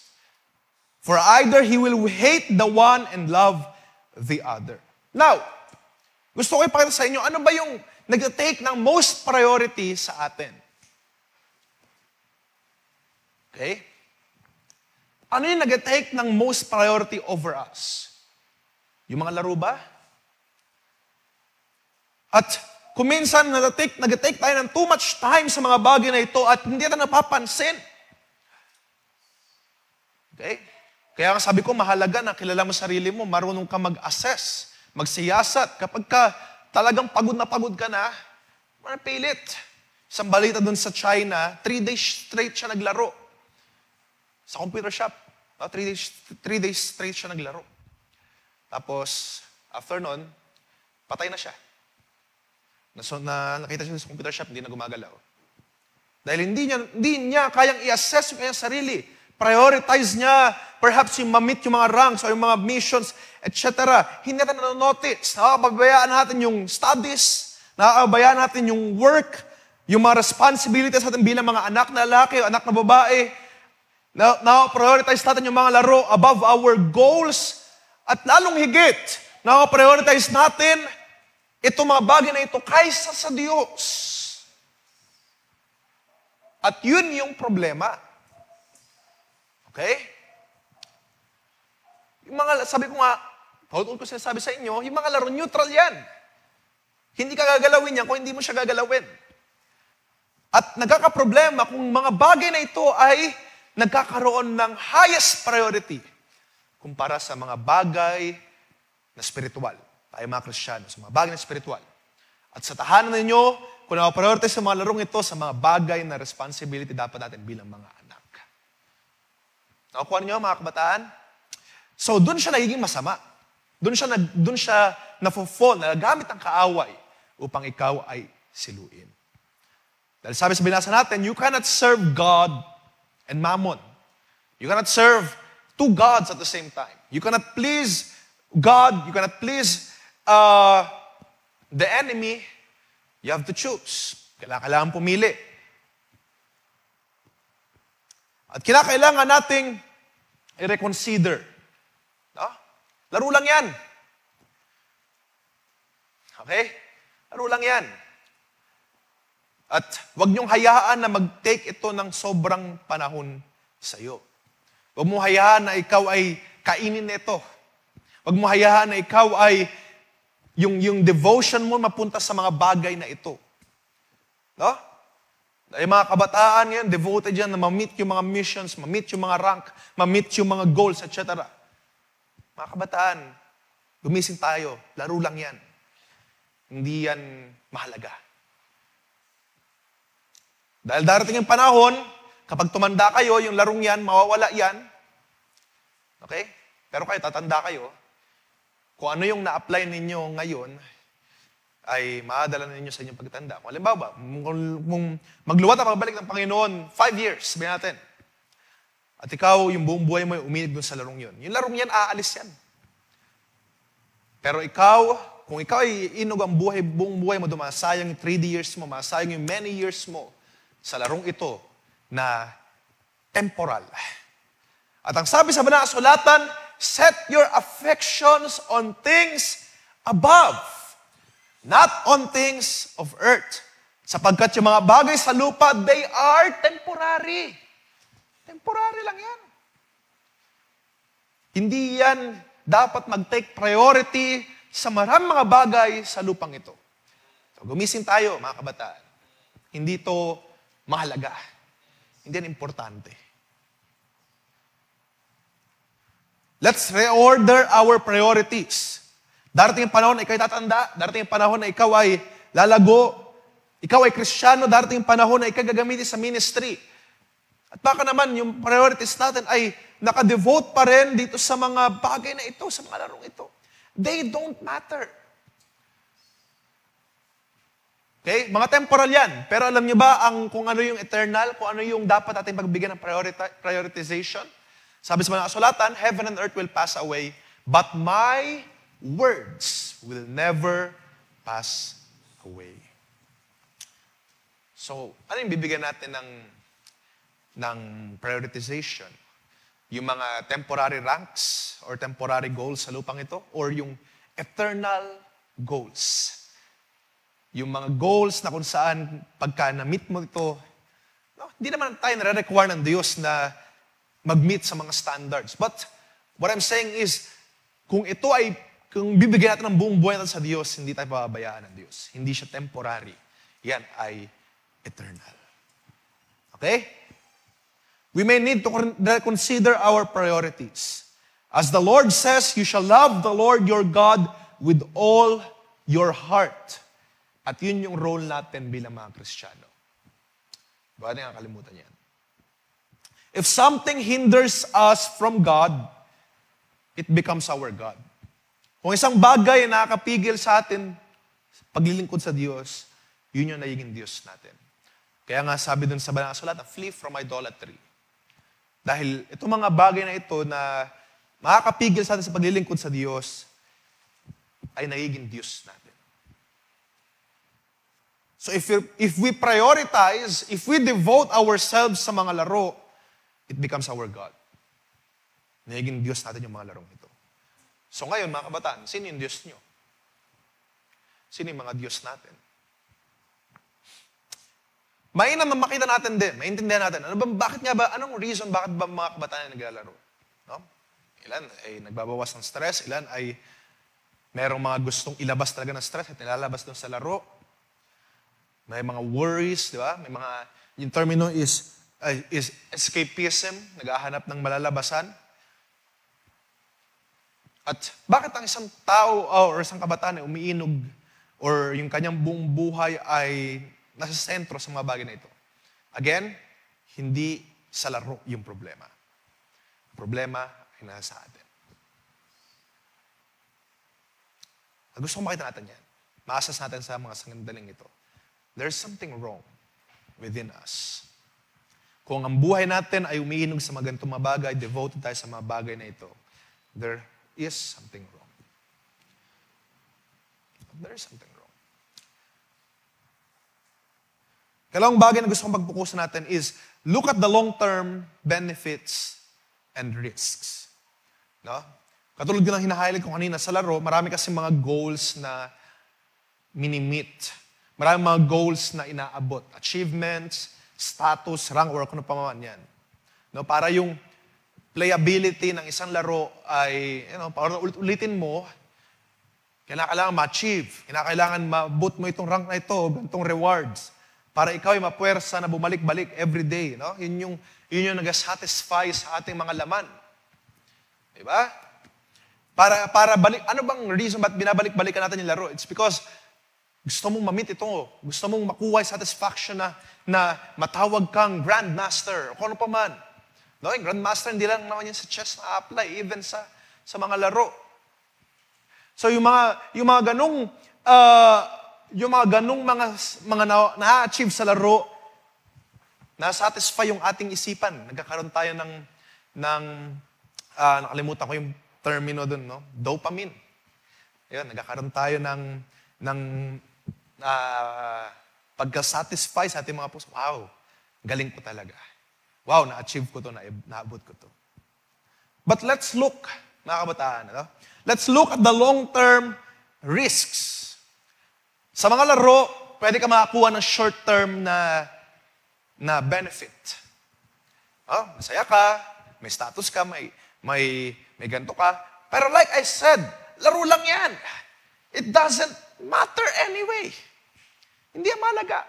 S2: For either he will hate the one and love the other. Now, gusto ko ipakita sa inyo, ano ba yung nag-take ng most priority sa atin. Okay? Ano yung nag-take ng most priority over us? Yung mga laro ba? At kung minsan nag-take tayo ng too much time sa mga bagay na ito at hindi natin napapansin. Okay? Kaya sabi ko, mahalaga na kilala mo sarili mo, marunong ka mag-assess, magsiyasat. Kapag ka talagang pagod ka na, manapilit. Isang balita dun sa China, 3 days straight siya naglaro. Sa computer shop. 3 days straight siya naglaro. Tapos, after nun, patay na siya. Nakita siya sa computer shop, hindi na gumagalaw. Dahil hindi niya kayang i-assess yung kanyang sarili. Prioritize niya, perhaps yung ma-meet yung mga ranks o yung mga missions, etc. Hindi natin na-notice. Nakakabayaan natin yung studies, nakakabayaan natin yung work, yung mga responsibilities natin bilang mga anak na lalaki o anak na babae. Nakaka-prioritize natin yung mga laro above our goals. At lalong higit, nakaka-prioritize natin itong mga bagay na ito kaysa sa Diyos. At yun yung problema. Okay? Yung mga, sabi ko nga, paulit ko sinasabi sa inyo, yung mga laro, neutral yan. Hindi ka gagalawin yan kung hindi mo siya gagalawin. At nagkakaproblema kung mga bagay na ito ay nagkakaroon ng highest priority kumpara sa mga bagay na spiritual. Tayo mga Kristiyano, sa mga bagay na spiritual. At sa tahanan ninyo, kung nakaprioritize sa mga larong ito, sa mga bagay na responsibility dapat natin bilang mga anak. Nakukuha niyo mga kabataan? So, doon siya nagiging masama. Doon siya na-fall, nagagamit ang kaaway upang ikaw ay siluin. Dahil sabi sa binasa natin, you cannot serve God and mammon. You cannot serve two gods at the same time. You cannot please God, you cannot please the enemy. You have to choose. Kailangan pumili. At kinakailangan nating i-reconsider. No? Laro lang yan. Okay? Laro lang yan. At huwag niyong hayaan na mag-take ito ng sobrang panahon sa iyo. Huwag mo hayaan na ikaw ay kainin nito. Huwag mo hayaan na ikaw ay yung devotion mo mapunta sa mga bagay na ito. No? Ay mga kabataan ngayon, devoted yan na ma-meet yung mga missions, ma-meet yung mga rank, ma-meet yung mga goals, etc. Mga kabataan, gumising tayo. Laro lang yan. Hindi yan mahalaga. Dahil darating yung panahon, kapag tumanda kayo, yung larong yan, mawawala yan. Okay? Pero kayo, tatanda kayo. Kung ano yung na-apply ninyo ngayon, ay maadala na ninyo sa inyong pagtanda. Kung halimbawa, kung magluwat at pagbalik ng Panginoon, 5 years, sabihin natin. At ikaw, yung buong buhay mo, uminig dun sa larong yun. Yung larong yan, aalis yan. Pero ikaw, kung ikaw ay inog ang buong buhay mo, masayang yung 3 years mo, masayang yung many years mo sa larong ito na temporal. At ang sabi sa banal na kasulatan, set your affections on things above, not on things of earth. Sapagkat yung mga bagay sa lupa, they are temporary. Temporary lang yan. Hindi yan dapat mag-take priority sa maraming mga bagay sa lupang ito. So, gumising tayo, mga kabataan. Hindi to mahalaga. Hindi yan importante. Let's reorder our priorities. Darating yung panahon na ikaw ay tatanda, darating yung panahon na ikaw ay lalago, ikaw ay Kristiyano, darating yung panahon na ikaw gagamitin sa ministry. At baka naman yung priorities natin ay nakadevote pa rin dito sa mga bagay na ito, sa mga larong ito. They don't matter. Okay? Mga temporal yan. Pero alam niyo ba kung ano yung eternal, kung ano yung dapat natin pagbigyan ng prioritization? Sabi sa mga kasulatan, heaven and earth will pass away, but my words will never pass away. So, ano yung bibigyan natin ng prioritization? Yung mga temporary ranks or temporary goals sa lupang ito? Or yung eternal goals? yung mga goals na kung saan pagka na-meet mo ito, no, hindi naman tayo nare-require ng Diyos na mag-meet sa mga standards. But what I'm saying is, kung bibigyan natin ng buong buhay natin sa Diyos, hindi tayo pababayaan ng Diyos. Hindi siya temporary. Yan ay eternal. Okay? We may need to consider our priorities. As the Lord says, you shall love the Lord your God with all your heart. At yun yung role natin bilang mga Kristiyano. Bakit nga kalimutan yan? If something hinders us from God, it becomes our God. Kung isang bagay na nakakapigil sa atin, paglilingkod sa Diyos, yun yung nagiging Diyos natin. Kaya nga sabi dun sa Banal na Sulat, flee from idolatry. Dahil itong mga bagay na ito na makakapigil sa atin sa paglilingkod sa Diyos, ay nagiging Diyos natin. So if we prioritize, if we devote ourselves sa mga laro, it becomes our God. Nagiging Diyos natin yung mga larong ito. So ngayon, mga kabataan, sino yung Diyos nyo? Sino yung mga Diyos natin? Mainam na makita natin din, maintindihan natin, bakit nga ba, anong reason, bakit ba mga kabataan ay naglalaro? No? Ilan ay nagbabawas ng stress, ilan ay merong mga gustong ilabas talaga ng stress at nilalabas doon sa laro. May mga worries, di ba? May mga, yung termino is escapism, naghahanap ng malalabasan. At bakit ang isang tao or isang kabataan ay umiinog or yung kanyang buong buhay ay nasa sentro sa mga bagay na ito? Again, hindi sa laro yung problema. Ang problema ay nasa atin. Gusto ko makita natin yan. Maasas natin sa mga sangandaling ito. There's something wrong within us. Kung ang buhay natin ay umiinog sa mga ganitong mga bagay, devoted tayo sa mga bagay na ito, there is something wrong. There is something wrong. Kalawang bagay na gusto kong pagpukusan natin is, look at the long-term benefits and risks. No? Katulad ko ng hinahighlight ko kanina sa laro, marami kasi mga goals na mini-meet. Maraming mga goals na inaabot. Achievements, status, rank, or kung ano pa man yan. No, para yung playability ng isang laro ay, para ulit-ulitin mo, kailangan ma-achieve. Kailangan ma-boot mo itong rank na ito, ganitong rewards. Para ikaw ay mapuwersa na bumalik-balik every day. No? Yun yung nag-satisfy sa ating mga laman. Diba? Para balik, ano bang reason ba't binabalik-balikan natin yung laro? It's because gusto mong ma-meet ito. Gusto mong makuha yung satisfaction na matawag kang grandmaster o kung ano pa man. No, yung grandmaster, hindi lang naman yun sa chess na apply, even sa mga laro. So yung mga ganong mga na-achieve sa laro, na-satisfy yung ating isipan. Nagkakaroon tayo ng nakalimutan ko yung termino dun, no? Dopamine. Ayun, nagkakaroon tayo ng pagka-satisfy sa ating mga puso. Wow, galing ko talaga. Wow, na-achieve ko to, naabot ko to. But let's look, mga kabataan, let's look at the long-term risks. Sa mga laro, pwede ka makakuha ng short-term na benefit. Masaya ka, may status ka, may ganito ka. Pero like I said, laro lang yan. It doesn't matter anyway. Hindi yan mahalaga.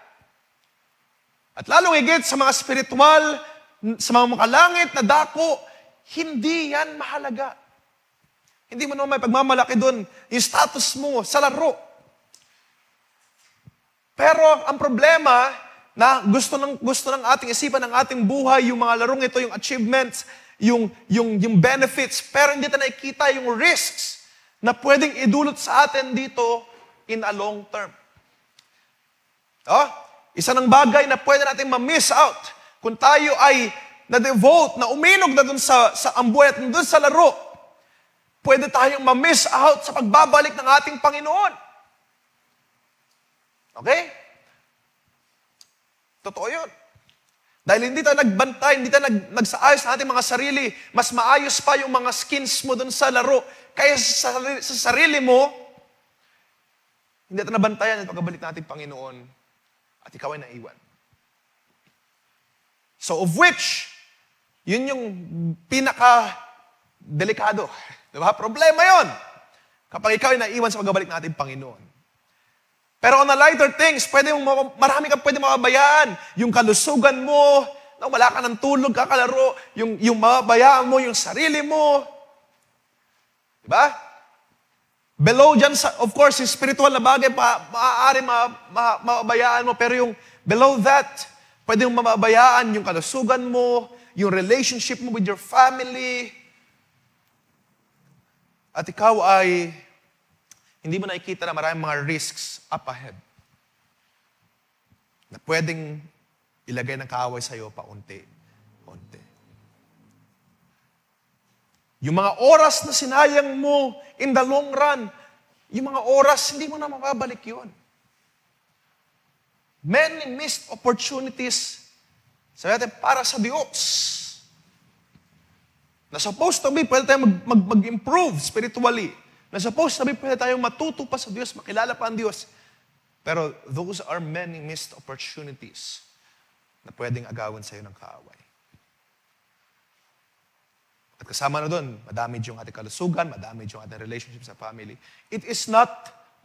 S2: At lalong higit sa mga spiritual, sa mga makalangit na dako, hindi yan mahalaga. Hindi mo naman may pagmamalaki doon yung status mo sa laro. Pero ang problema na gusto ng ating isipan, ng ating buhay, yung mga larong ito, yung achievements, yung benefits, pero hindi natin nakikita yung risks na pwedeng idulot sa atin dito in a long term. Isa ng bagay na pwede natin ma-miss out kung tayo ay na-devote, na uminog na dun sa ambuhay at dun sa laro, pwede tayong ma-miss out sa pagbabalik ng ating Panginoon. Okay? Totoo yun. Dahil hindi tayo nagbantay, hindi tayo nagsaayos sa ating mga sarili, mas maayos pa yung mga skins mo dun sa laro. Kaya sa sarili mo, hindi natin nabantayan ang pagbabalik natin, Panginoon, at ikaw ay naiwan. So of which, yun yung pinaka-delikado. Diba? Problema yon. Kapag ikaw ay naiwan sa pagbabalik natin, Panginoon. Pero on the lighter things, marami kang pwede mababayaan. Yung kalusugan mo, wala ka ng tulog, kakalaro, yung mababayaan mo, yung sarili mo. Diba? Below dyan, of course, yung spiritual na bagay, maaari mababayaan mo. Pero yung below that, pwede mong mababayaan yung kalusugan mo, yung relationship mo with your family. At ikaw ay hindi mo nakikita na maraming mga risks up ahead na pwedeng ilagay ng kaaway sa'yo paunti-unti. Yung mga oras na sinayang mo in the long run, yung mga oras, hindi mo na mababalik yun. Many missed opportunities sabi natin, para sa Diyos. Na supposed to be, pwede tayong mag-improve spiritually. Na supposed to be, pwede tayong matuto pa sa Diyos, makilala pa ang Diyos. Pero those are many missed opportunities na pwedeng agawin sa'yo ng kaaway. At kasama na doon, madamage yung ating kalusugan, madamage yung ating relationship sa family. It is not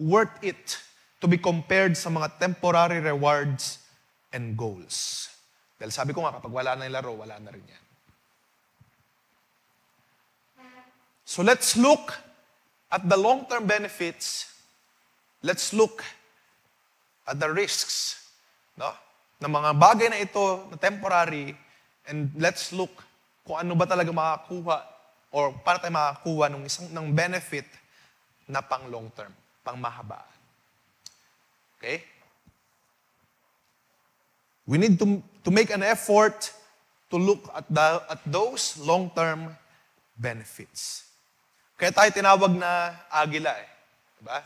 S2: worth it to be compared sa mga temporary rewards and goals. Dahil sabi ko nga, kapag wala na yung laro, wala na rin yan. So let's look at the long-term benefits. Let's look at the risks, no? Ng mga bagay na ito, na temporary, and let's look kung ano ba talaga makakuha or para tayo makakuha ng benefit na pang long-term, pang mahabaan. Okay? We need to make an effort to look at those long-term benefits. Kaya tayo tinawag na agila eh. Diba?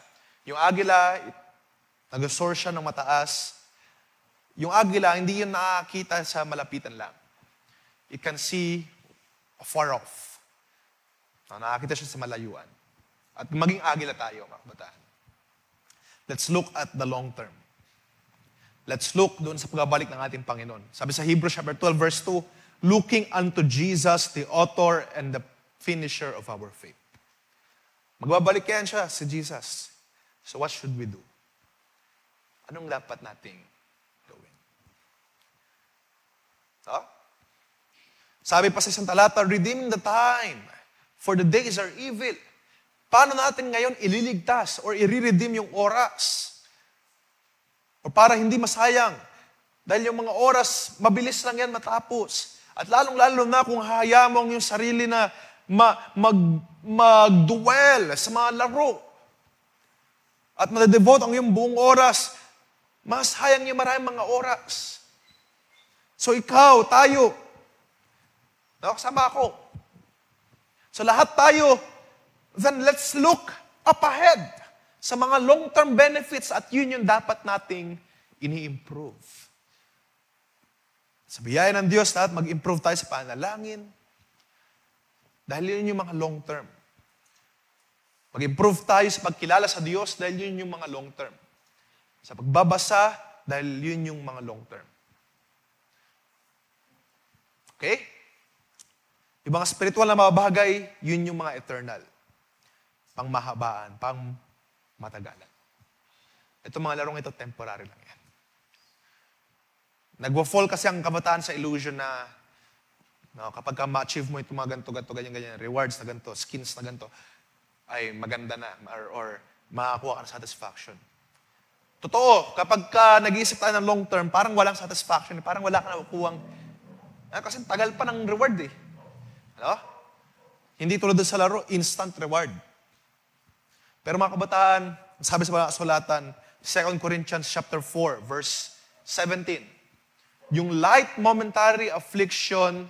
S2: Yung agila, nag-soar siya ng mataas. Yung agila, hindi yun nakakita sa malapitan lang. It can see afar off. Nakakita siya sa malayuan. At maging agila tayo, mga kabataan. Let's look at the long term. Let's look doon sa pagbabalik ng ating Panginoon. Sabi sa Hebrews chapter 12, verse 2, looking unto Jesus, the author and the finisher of our faith. Magbabalik yan siya, si Jesus. So what should we do? Anong dapat nating gawin? Huh? Sabi pa sa isang talata, redeem the time, for the days are evil. Paano natin ngayon ililigtas or i-redeem yung oras? O para hindi masayang. Dahil yung mga oras, mabilis lang yan matapos. At lalong-lalo na kung hahayaan mo yung sarili na mag-duel sa mga laro. At madadevote ang iyong buong oras, mas sayang yung maraming mga oras. So ikaw, tayo, kasama ako. So lahat tayo, then let's look up ahead sa mga long-term benefits at yun yung dapat nating ini-improve. Sa biyaya ng Diyos, lahat mag-improve tayo sa panalangin. Dahil yun yung mga long-term. Mag-improve tayo sa pagkilala sa Diyos dahil yun yung mga long-term. Sa pagbabasa, dahil yun yung mga long-term. Okay? Yung mga spiritual na mga bagay, yun yung mga eternal. Pangmahabaan, pangmatagalan. Ito mga larong ito, temporary lang yan. Nagwa-fall kasi ang kabataan sa illusion na kapag ma-achieve mo ito mga ganito, ganyan, rewards na ganito, skins na ganito, ay maganda na or makakuha ka ng satisfaction. Totoo, kapag nag-iisip tayo ng long term, parang walang satisfaction, parang wala ka na makukuhang, kasi tagal pa ng reward eh. Ano? Hindi tulad sa laro, instant reward. Pero mga kabataan, sabi sa mga kasulatan, 2 Corinthians chapter 4, verse 17, yung light momentary affliction,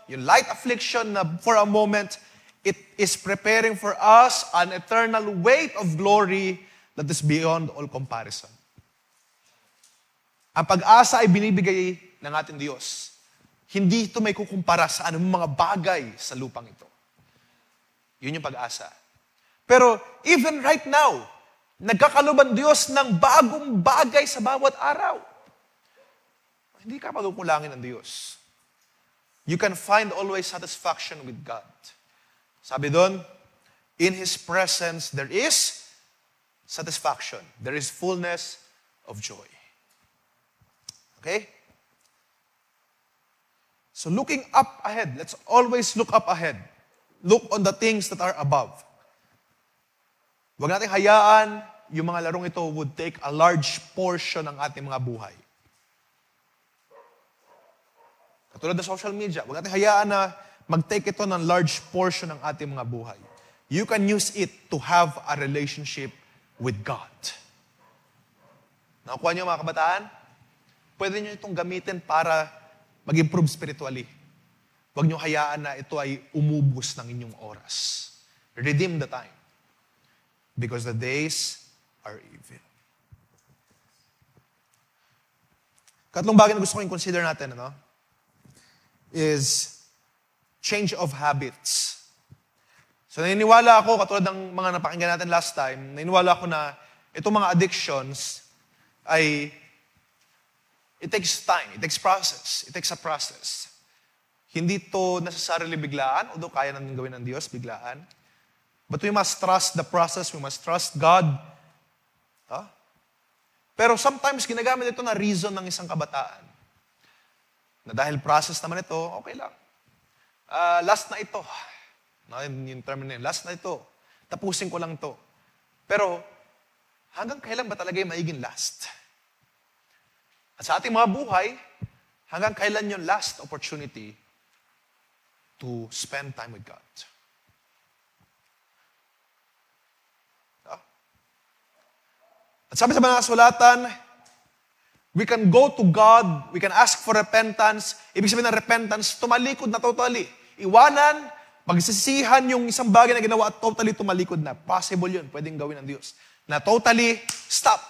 S2: yung light affliction na for a moment, it is preparing for us an eternal weight of glory that is beyond all comparison. Ang pag-asa ay binibigay ng ating Diyos. Hindi ito may kukumpara sa anumang mga bagay sa lupang ito. Yun yung pag-asa. Pero even right now, nagkakaluban Diyos ng bagong bagay sa bawat araw. Hindi ka pagkukulangin ng Diyos. You can find always satisfaction with God. Sabi doon, in His presence, there is satisfaction. There is fullness of joy. Okay? So looking up ahead, let's always look up ahead. Look on the things that are above. Huwag nating hayaan yung mga larong ito would take a large portion ng ating mga buhay. Katulad ng social media, huwag nating hayaan na mag-take ito ng large portion ng ating mga buhay. You can use it to have a relationship with God. Nakukuha niyo mga kabataan? Pwede niyo itong gamitin para mag-improve spiritually. Huwag niyo hayaan na ito ay umubos ng inyong oras. Redeem the time. Because the days are evil. Katlong bagay na gusto kong consider natin, is change of habits. So naniniwala ako, katulad ng mga napakinggan natin last time, naniniwala ako na itong mga addictions ay it takes time, it takes process, it takes a process. Hindi to necessarily biglaan, although kaya natin gawin ng Diyos, biglaan. But we must trust the process, we must trust God. Pero sometimes ginagamit ito na reason ng isang kabataan. Na dahil process naman ito, okay lang. Last na ito. Yung term na yun, last na ito. Tapusin ko lang to. Pero hanggang kailan ba talaga yung maiging last? At sa ating mga buhay, hanggang kailan yung last opportunity to spend time with God? At sabi sa mga kasulatan, we can go to God, we can ask for repentance. Ibig sabihin ng repentance, tumalikod na totally. Iwanan, pagsisihan yung isang bagay na ginawa at totally tumalikod na. Possible yun, pwedeng gawin ng Diyos. Na totally stop.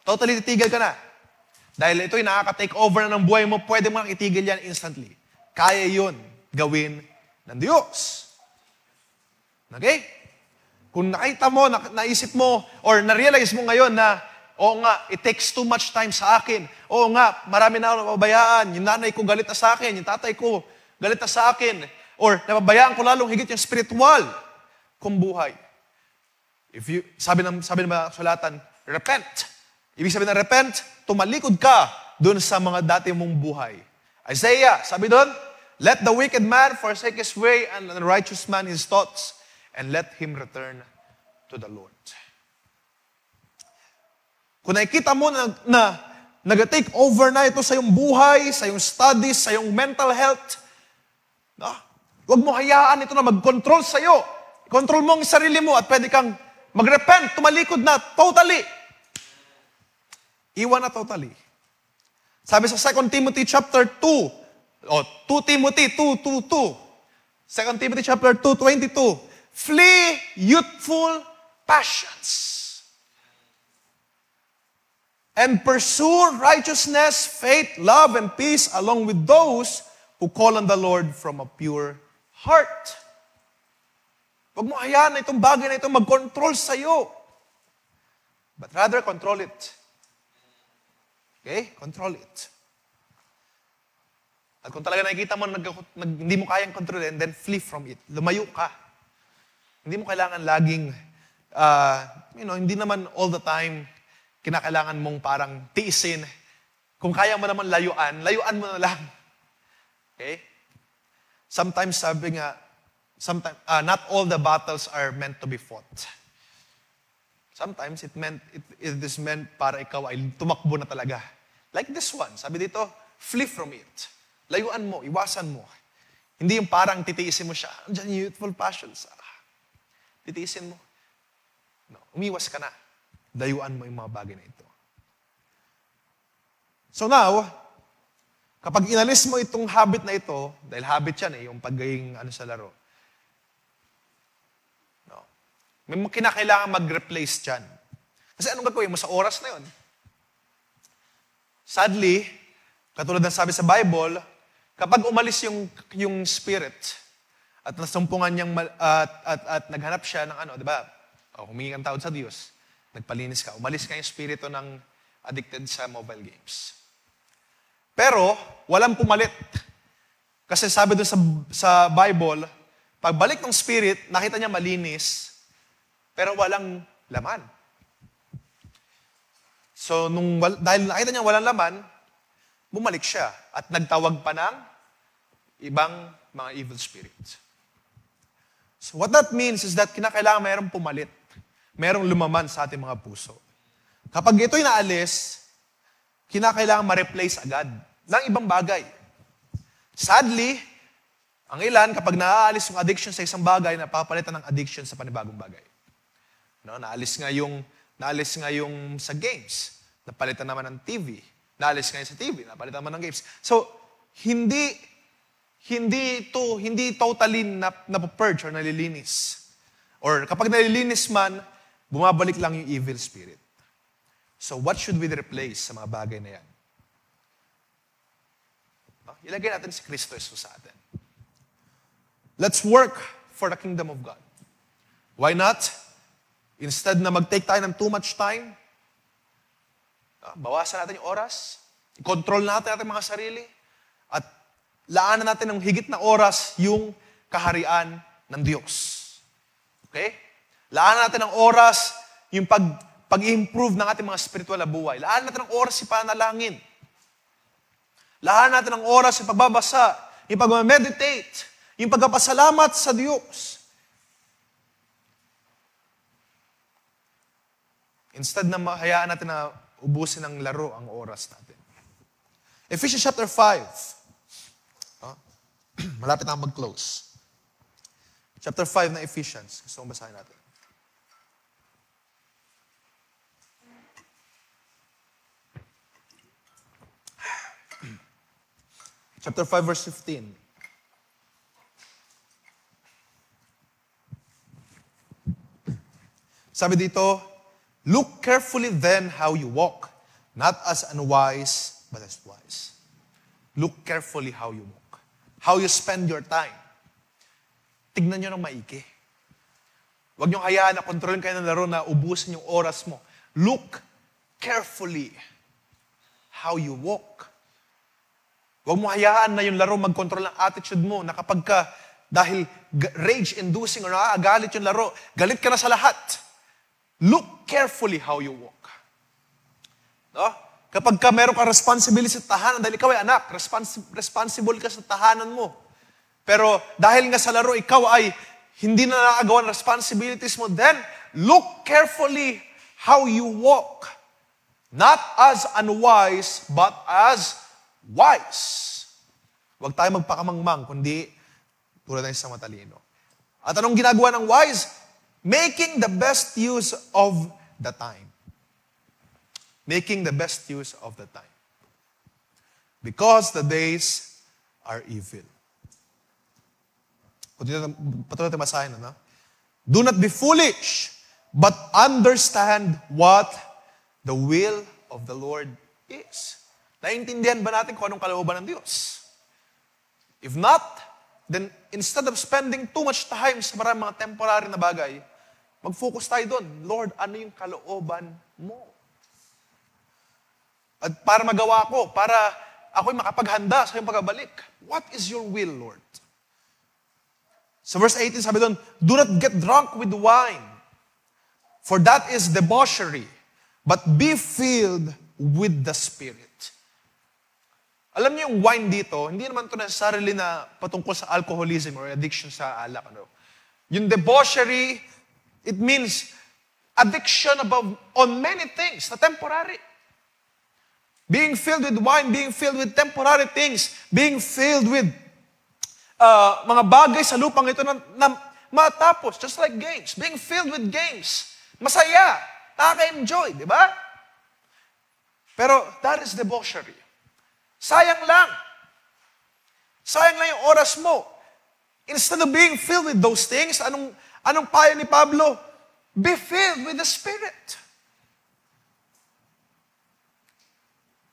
S2: Totally titigil ka na. Dahil ito'y nakaka-take over na ng buhay mo, pwede mo nang itigil yan instantly. Kaya yun gawin ng Diyos. Okay? Kung nakita mo, naisip mo, or na-realize mo ngayon na, oo nga, it takes too much time sa akin. Oo nga, marami na ako napabayaan. Yung nanay ko galit na sa akin, yung tatay ko galit na sa akin. Or napabayaan ko lalong higit yung spiritual kong buhay. Sabi ng sulatan, repent. Ibig sabihin ng repent, tumalikod ka dun sa mga dati mong buhay. Isaiah, sabi dun, let the wicked man forsake his way and the righteous man his thoughts, and let him return to the Lord. Kung nakikita mo na nag-take over na ito sa iyong buhay, sa iyong studies, sa iyong mental health, huwag mo hayaan ito na mag-control sa iyo. Control mo ang sarili mo at pwede kang mag-repent, tumalikod na totally. Iwan na totally. Sabi sa 2 Timothy chapter 2, o 2 Timothy 2:22. 2 Timothy chapter 2:22. Flee youthful passions. And pursue righteousness, faith, love, and peace along with those who call on the Lord from a pure heart. Huwag mo hayaan na itong bagay na ito mag-control sa iyo. But rather, control it. Okay? Control it. At kung talaga nakikita mo hindi mo kayang kontrolin, then flee from it. Lumayo ka. Hindi mo kailangan laging, hindi naman all the time kinakailangan mong parang tiisin. Kung kaya mo naman layuan mo na lang. Okay? Sometimes sabi nga, not all the battles are meant to be fought. Sometimes it is meant para ikaw ay tumakbo na talaga. Like this one, sabi dito, flee from it. Layuan mo, iwasan mo. Hindi yung parang titiisin mo siya. Andiyan yung youthful passions. Titiisin mo. No, umiwas ka na. Layuan mo yung mga bagay na ito. So now, kapag inalis mo itong habit na ito, dahil habit yan yung pagiging sa laro, may kinakailangan mag-replace dyan. Kasi anong gagawin mo sa oras na yun? Sadly, katulad ng sabi sa Bible, kapag umalis yung spirit, At nasumpungan niyang, at naghanap siya ng di ba? Humingi kang tawad sa Diyos. Nagpalinis ka. Umalis ka yung spirito ng addicted sa mobile games. Pero, walang pumalit. Kasi sabi doon sa Bible, pagbalik ng spirit, nakita niya malinis, pero walang laman. So, dahil nakita niya walang laman, bumalik siya at nagtawag pa ng ibang mga evil spirits. So, what that means is that kinakailangan mayroong pumalit. Mayroong lumaman sa ating mga puso. Kapag ito'y naalis, kinakailangan ma-replace agad ng ibang bagay. Sadly, ang ilan, kapag naaalis yung addiction sa isang bagay, napapalitan ng addiction sa panibagong bagay. No, naalis nga yung sa games. Napalitan naman ng TV. Naalis nga yung sa TV. Napalitan naman ng games. So, hindi totally napapurge or nalilinis. Or kapag nalilinis man, bumabalik lang yung evil spirit. So, what should we replace sa mga bagay na yan? Ilagay natin si Kristo Jesus sa atin. Let's work for the kingdom of God. Why not? Instead na mag-take tayo ng too much time, bawasan natin yung oras, i-control natin mga sarili, at laanan natin ng higit na oras yung kaharian ng Diyos. Okay? Laanan natin ng oras yung pag-improve ng ating mga spiritual na buhay. Laanan natin ng oras yung panalangin. Laanan natin ng oras yung pagbabasa, yung pag-meditate, yung pagpapasalamat sa Diyos. Instead na hayaan natin na ubusin ng laro ang oras natin. Ephesians chapter 5. Malapit na mag-close. Chapter 5 ng Ephesians. Gusto kong basahin natin. Chapter 5, verse 15. Sabi dito, look carefully then how you walk, not as unwise, but as wise. Look carefully how you walk. How you spend your time. Tignan nyo ng maigi. Huwag nyo hayaan na kontrolin kayo ng laro na ubusin yung oras mo. Look carefully how you walk. Huwag mo hayaan na yung laro mag-control ng attitude mo na kapag ka, dahil rage-inducing o nakagalit yung laro, galit ka na sa lahat. Look carefully how you walk. No? Kapag ka meron kang responsibility sa tahanan, dahil ikaw ay anak, responsible ka sa tahanan mo. Pero dahil nga sa laro, ikaw ay hindi na nakagawa ng responsibilities mo, then look carefully how you walk. Not as unwise, but as wise. Huwag tayo magpakamangmang, kundi tulad ng isang matalino. At anong ginagawa ng wise? Making the best use of the time. Making the best use of the time. Because the days are evil. Patuloy natin masahin, no? Do not be foolish, but understand what the will of the Lord is. Naiintindihan ba natin kung anong kalooban ng Diyos? If not, then instead of spending too much time sa maraming mga temporary na bagay, mag-focus tayo doon. Lord, ano yung kalooban mo? At para magawa ko, para ako'y makapaghanda sa iyong pagbabalik. What is your will, Lord? Sa verse 18, sabi doon, do not get drunk with wine, for that is debauchery, but be filled with the Spirit. Alam niyo yung wine dito, hindi naman ito necessarily na patungkol sa alcoholism or addiction sa alak. Ano? Yung debauchery, it means addiction on many things na temporary. Being filled with wine, being filled with temporary things, being filled with mga bagay sa lupang ito na matapos, just like games. Being filled with games. Masaya. Nakaka-enjoy, di ba? Pero that is debauchery. Sayang lang. Sayang lang yung oras mo. Instead of being filled with those things, anong payo ni Pablo? Be filled with the Spirit.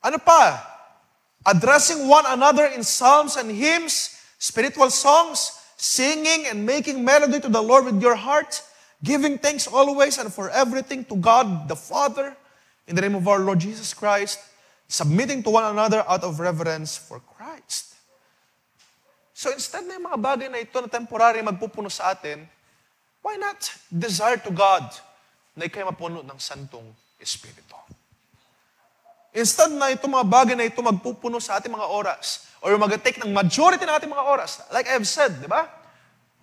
S2: Ano pa? Addressing one another in psalms and hymns, spiritual songs, singing and making melody to the Lord with your heart, giving thanks always and for everything to God the Father, in the name of our Lord Jesus Christ, submitting to one another out of reverence for Christ. So instead na yung mga bagay na ito na temporary magpupuno sa atin, why not desire to God na ikay mapuno ng Santong Espiritu? Instead na itong mga bagay na ito magpupuno sa ating mga oras, or mag-take ng majority ng ating mga oras, like I have said, di ba?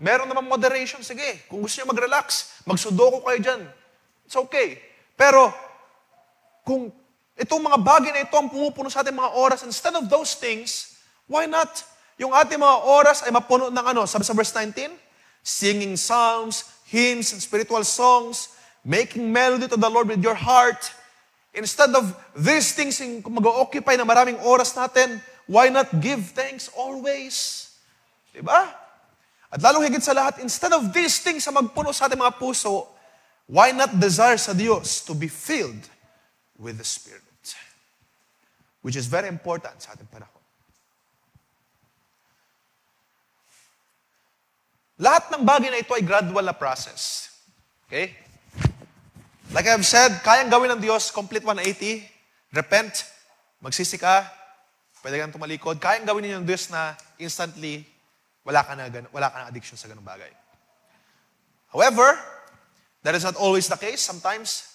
S2: Meron naman moderation, sige. Kung gusto niyo mag-relax, mag-sudoku kayo dyan. It's okay. Pero, kung itong mga bagay na ito ang pumupuno sa ating mga oras, instead of those things, why not yung ating mga oras ay mapuno ng ano? Sabi sa verse 19, singing psalms, hymns, and spiritual songs, making melody to the Lord with your heart. Instead of these things kung mag-occupy na maraming oras natin, why not give thanks always? Diba? At lalong higit sa lahat, instead of these things na magpuno sa ating mga puso, why not desire sa Diyos to be filled with the Spirit? Which is very important sa ating panahon. Lahat ng bagay na ito ay gradual na process. Okay? Like I have said, kayang gawin ng Diyos, complete 180, repent, magsisi ka, pwede kang tumalikod. Kayang gawin niyo ng Diyos na instantly, wala ka na addiction sa ganung bagay. However, that is not always the case. Sometimes,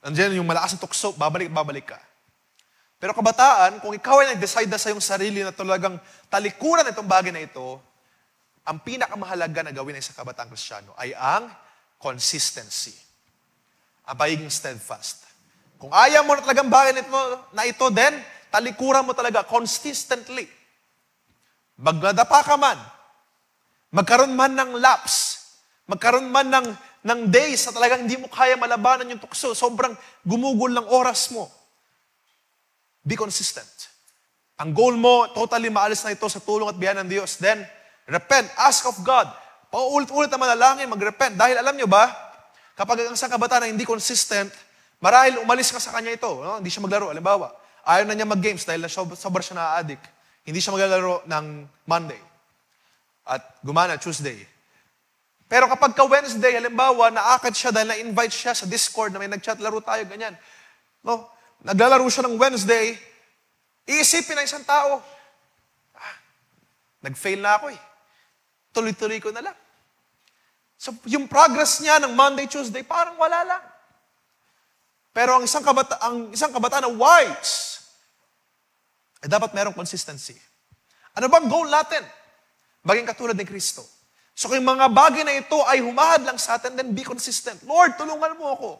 S2: nandiyan yung malakas na tukso, babalik ka. Pero kabataan, kung ikaw ay nag-decide na sa iyong sarili na talagang talikuran itong bagay na ito, ang pinakamahalaga na gawin ay sa kabataan Kristiyano ay ang consistency. Ang pagiging steadfast. Kung ayaw mo na talagang bagay na ito, then, talikuran mo talaga consistently. Magdadapa ka man, magkaroon man ng lapse, magkaroon man ng days na talagang hindi mo kaya malabanan yung tukso, sobrang gumugol ng oras mo. Be consistent. Ang goal mo, totally maalis na ito sa tulong at biyaya ng Diyos. Then, repent, ask of God. Paulit-ulit na manalangin, mag-repent. Dahil alam nyo ba, kapag ang isang kabataan na hindi consistent, marahil umalis ka sa kanya ito. No? Hindi siya maglaro. Halimbawa, ayaw na niya mag-games dahil sobrang siya na-addict. Hindi siya maglalaro ng Monday. At gumana Tuesday. Pero kapag ka Wednesday, halimbawa, naakit siya dahil na-invite siya sa Discord na may nag-chat, laro tayo, ganyan. No? Naglalaro siya ng Wednesday, iisipin ng isang tao, nag-fail na ako eh. Tuloy-tuloy ko na lang. So, yung progress niya ng Monday, Tuesday, parang wala lang. Pero ang isang kabataan na wise, ay dapat merong consistency. Ano bang goal natin? Maging katulad ni Kristo. So kung mga bagay na ito ay humahad lang sa atin, then be consistent. Lord, tulungan mo ako.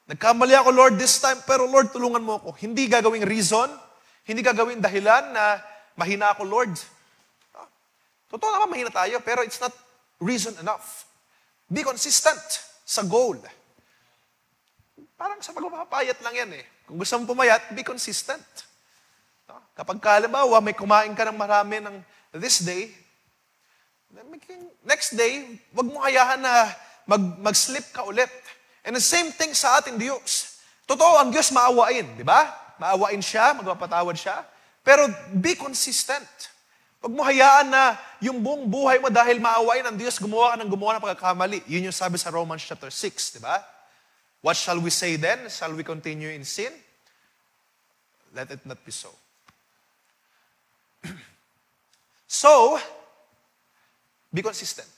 S2: Nagkamali ako, Lord, this time, pero Lord, tulungan mo ako. Hindi gagawing reason, hindi gagawing dahilan na mahina ako, Lord. Totoo naman, mahina tayo, pero it's not reason enough. Be consistent sa goal. Parang sa pagpapayat lang yan eh. Kung gusto mong pumayat, be consistent. Kapag halimbawa, may kumain ka ng marami ng this day, next day, wag mo hayahan na mag-slip ka ulit. And the same thing sa ating Diyos. Totoo, ang Diyos maawain, di ba? Maawain siya, magpapatawad siya. Pero be consistent. Wag mo hayaan na yung buong buhay mo dahil maawain ang Diyos, gumawa ng pagkakamali. Yun yung sabi sa Romans chapter 6, di ba? What shall we say then? Shall we continue in sin? Let it not be so. So, be consistent.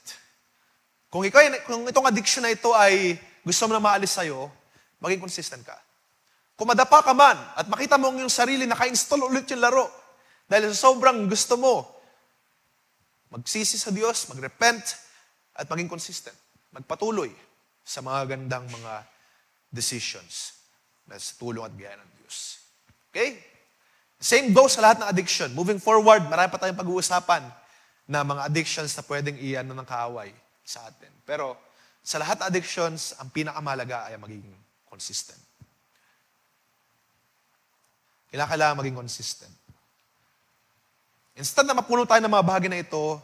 S2: Kung itong addiction na ito ay gusto mo na maalis sa'yo, maging consistent ka. Kung madapa ka man at makita mo yung sarili, naka-install ulit yung laro dahil sa sobrang gusto mo, magsisi sa Diyos, magrepent, at maging consistent. Magpatuloy sa mga gandang mga decisions na sa tulong at biyaya ng Diyos. Okay? Same goes sa lahat ng addiction. Moving forward, marami pa tayong pag-uusapan na mga addictions na pwedeng iyan ng kaaway sa atin. Pero sa lahat ng addictions, ang pinakamahalaga ay magiging consistent. Kailangan maging consistent. Instead na mapuno tayo ng mga bahagi na ito,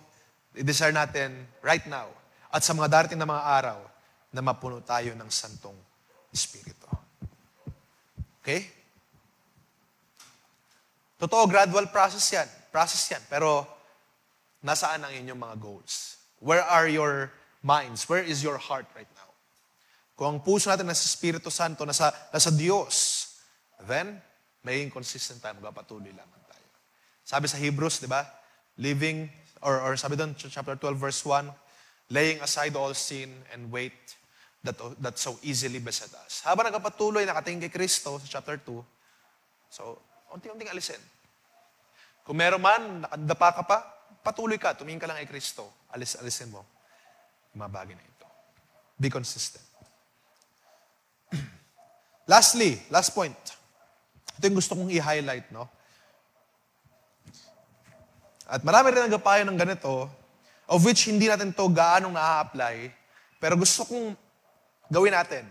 S2: i-desire natin right now at sa mga darating na mga araw na mapuno tayo ng Santong Espiritu. Okay? Totoo, gradual process yan. Pero nasaan ang inyong mga goals? Where are your minds? Where is your heart right now? Kung ang puso natin nasa Espiritu Santo, nasa Diyos, then, magiging consistent tayo, magpapatuloy lamang tayo. Sabi sa Hebrews, di ba? Living, or sabi doon, chapter 12, verse 1, laying aside all sin and weight that so easily beset us. Habang nagpapatuloy, nakatingin kay Kristo, sa chapter 2, so, unti-unting alisin. Kung meron man, nakadapa ka pa, patuloy ka, tumingin ka lang kay Kristo, alisin mo yung mga bagay na ito. Be consistent. Lastly, last point. Ito yung gusto kong i-highlight, no? At marami rin nagapayo ng ganito, of which hindi natin to gaanong na-apply, pero gusto kong gawin natin.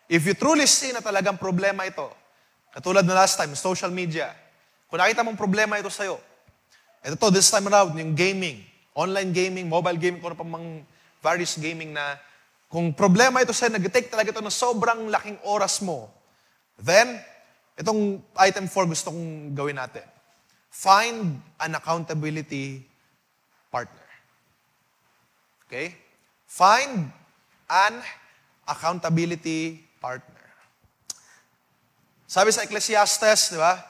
S2: If you truly see na talagang problema ito, katulad na last time, social media, kung nakita mong problema ito sa'yo, ito to, this time around, yung gaming, online gaming, mobile gaming, kung ano pa mang various gaming na, kung problema ito sa'yo, nag-take talaga ito ng sobrang laking oras mo, then, itong item 4 gusto kong gawin natin. Find an accountability partner. Okay? Find an accountability partner. Sabi sa Ecclesiastes, di ba?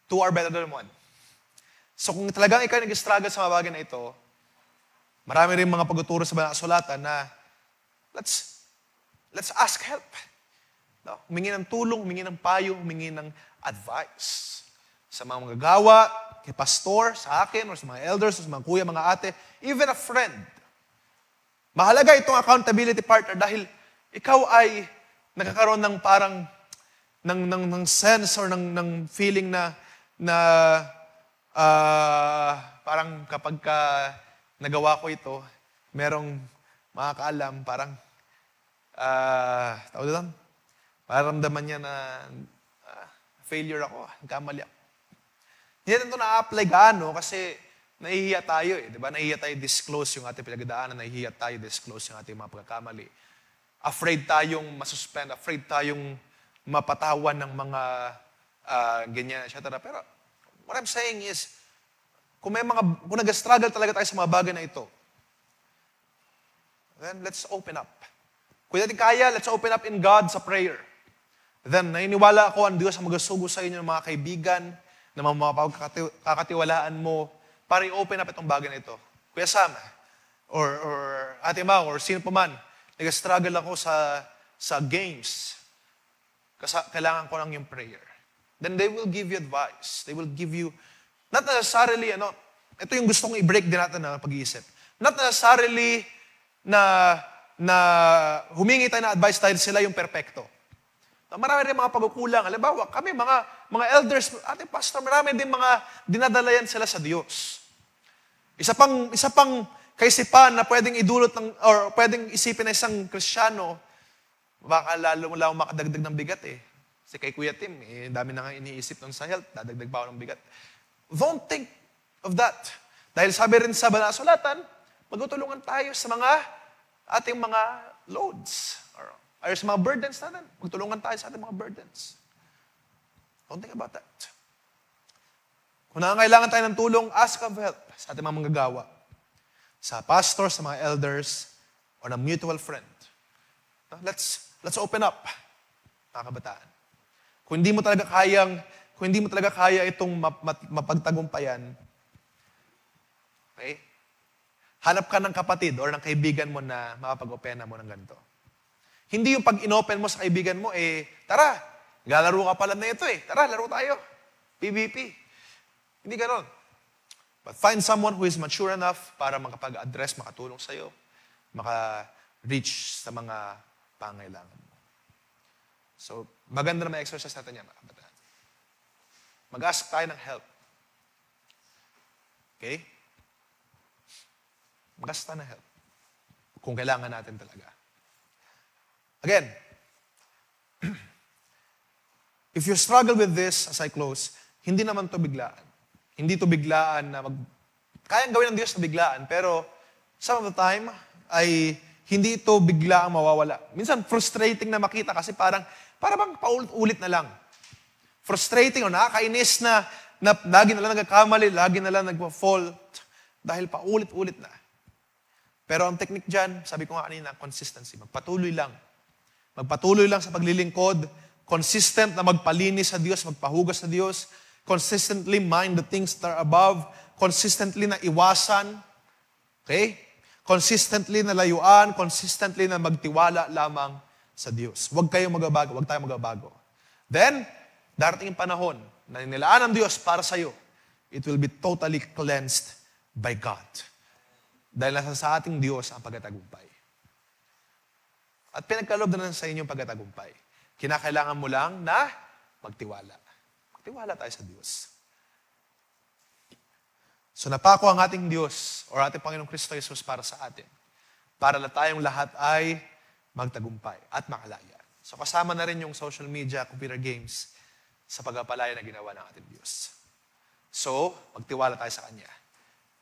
S2: 2 are better than 1. So kung talagang ikaw nag-struggle sa mga bagay na ito, marami rin mga pagtuturo sa mga kasulatan na let's ask help. No? Humingi ng tulong, humingi ng payo, humingi ng advice. Sa mga magagawa, kay pastor, sa akin, or sa mga elders, sa mga kuya, mga ate, even a friend. Mahalaga itong accountability partner dahil ikaw ay nakakaroon ng parang ng sense or ng feeling na parang kapag nagawa ko ito, merong makakaalam, parang tawag doon, paramdaman niya na failure ako, nagkamali ako. Hindi natin ito na-apply gaano kasi nahihiya tayo eh. Diba? Nahihiya tayo disclose yung ating pinagdaanan, nahihiya tayo disclose yung ating mga pagkakamali. Afraid tayong masuspend, afraid tayong mapatawan ng mga ganyan, etc. Pero what I'm saying is, kung nag-struggle talaga tayo sa mga bagay na ito, then let's open up. Kung natin kaya, let's open up in God sa prayer. Then, naniniwala ako ang Diyos ang magasugo sa inyo ng mga kaibigan, na mga kakatiwalaan mo, para i-open up itong bagay na ito. Kuya Sam, or Ate Mang, or sino pa man, nag-struggle ako sa games. Kasi kailangan ko lang yung prayer. Then they will give you advice. They will give you, not necessarily, ito yung gusto kong i-break din natin na pag-iisip. Not necessarily na humingi tayo na advice dahil sila yung perfecto. Marami rin mga pagkukulang. Halimbawa, kami mga elders, ating pastor, marami din mga dinadalayan sila sa Diyos. Isa pang kaisipan na pwedeng idulot or pwedeng isipin na isang Kristiyano, baka lalo makadagdag ng bigat eh. Kasi kay Kuya Tim, dami na nga iniisip nun sa health, dadagdag pa ako ng bigat. Don't think of that. Dahil sabi rin sa Banal na Sulatan, magtutulungan tayo sa ating mga loads. Or sa mga burdens natin. Magtulungan tayo sa ating mga burdens. Don't think about that. Kung nangangailangan tayo ng tulong, ask of help sa ating mga manggagawa. Sa pastor, sa mga elders, or na mutual friend. Let's open up, mga kabataan. Kung hindi mo talaga kaya itong mapagtagumpayan, okay? Hanap ka ng kapatid or ng kaibigan mo na makapag-opena mo ng ganito. Hindi yung pag inopen mo sa kaibigan mo, tara, galaro ka pala na ito tara, laro tayo. PvP. Hindi ganon. But find someone who is mature enough para makapag-address, makatulong sa'yo, maka-reach sa mga pangailangan mo. So, maganda na may exercise natin yan, mga kabataan. Mag-ask tayo ng help. Okay? Mag-ask tayo ng help. Kung kailangan natin talaga. Again, if you struggle with this, as I close, hindi naman to biglaan. Hindi to biglaan na kayang gawin ng Diyos na biglaan, pero some of the time, ay hindi ito biglaang mawawala. Minsan, frustrating na makita kasi parang bang paulit-ulit na lang. Frustrating o nakakainis na lagi na lang nagkakamali, lagi na lang nagpa-fall dahil paulit-ulit na. Pero ang technique dyan, sabi ko nga kanina, consistency. Magpatuloy lang. Magpatuloy lang sa paglilingkod, consistent na magpalinis sa Diyos, magpahugas sa Diyos, consistently mind the things that are above, consistently na iwasan, okay? Consistently na layuan, consistently na magtiwala lamang sa Diyos. Huwag kayong magbabago, huwag tayong magbabago. Then, darating yung panahon na nilaan ng Diyos para sa iyo, it will be totally cleansed by God. Dahil nasa sa ating Diyos ang pagtatagumpay. At pinagkaloob na sa inyo yung pagtatagumpay. Kinakailangan mo lang na magtiwala. Magtiwala tayo sa Diyos. So napako ang ating Diyos or ating Panginoong Kristo Jesus para sa atin. Para na tayong lahat ay magtagumpay at makalaya. So kasama na rin yung social media, computer games sa pagpapalaya na ginawa ng ating Diyos. So, magtiwala tayo sa Kanya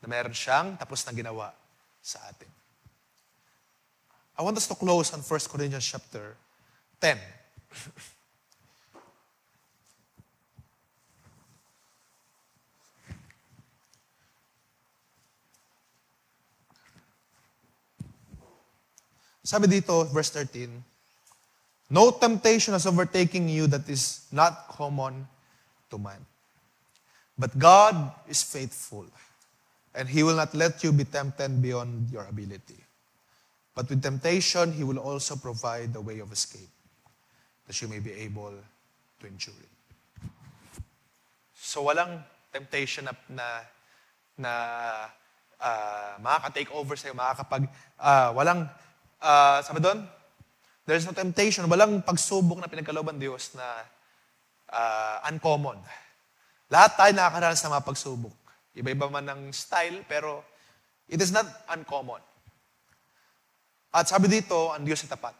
S2: na meron siyang tapos na ginawa sa atin. I want us to close on 1 Corinthians chapter 10. Sabi dito, verse 13, no temptation has overtaken you that is not common to man. But God is faithful, and He will not let you be tempted beyond your ability. But with temptation, He will also provide the way of escape, that you may be able to endure it. So walang temptation na makaka-take over sa'yo, sabi doon, there's no temptation, walang pagsubok na pinagkalooban Diyos na uncommon. Lahat tayo nakakaranas ng mga pagsubok. Iba-iba man ng style, pero it is not uncommon. At sabi dito, ang Diyos ay tapat.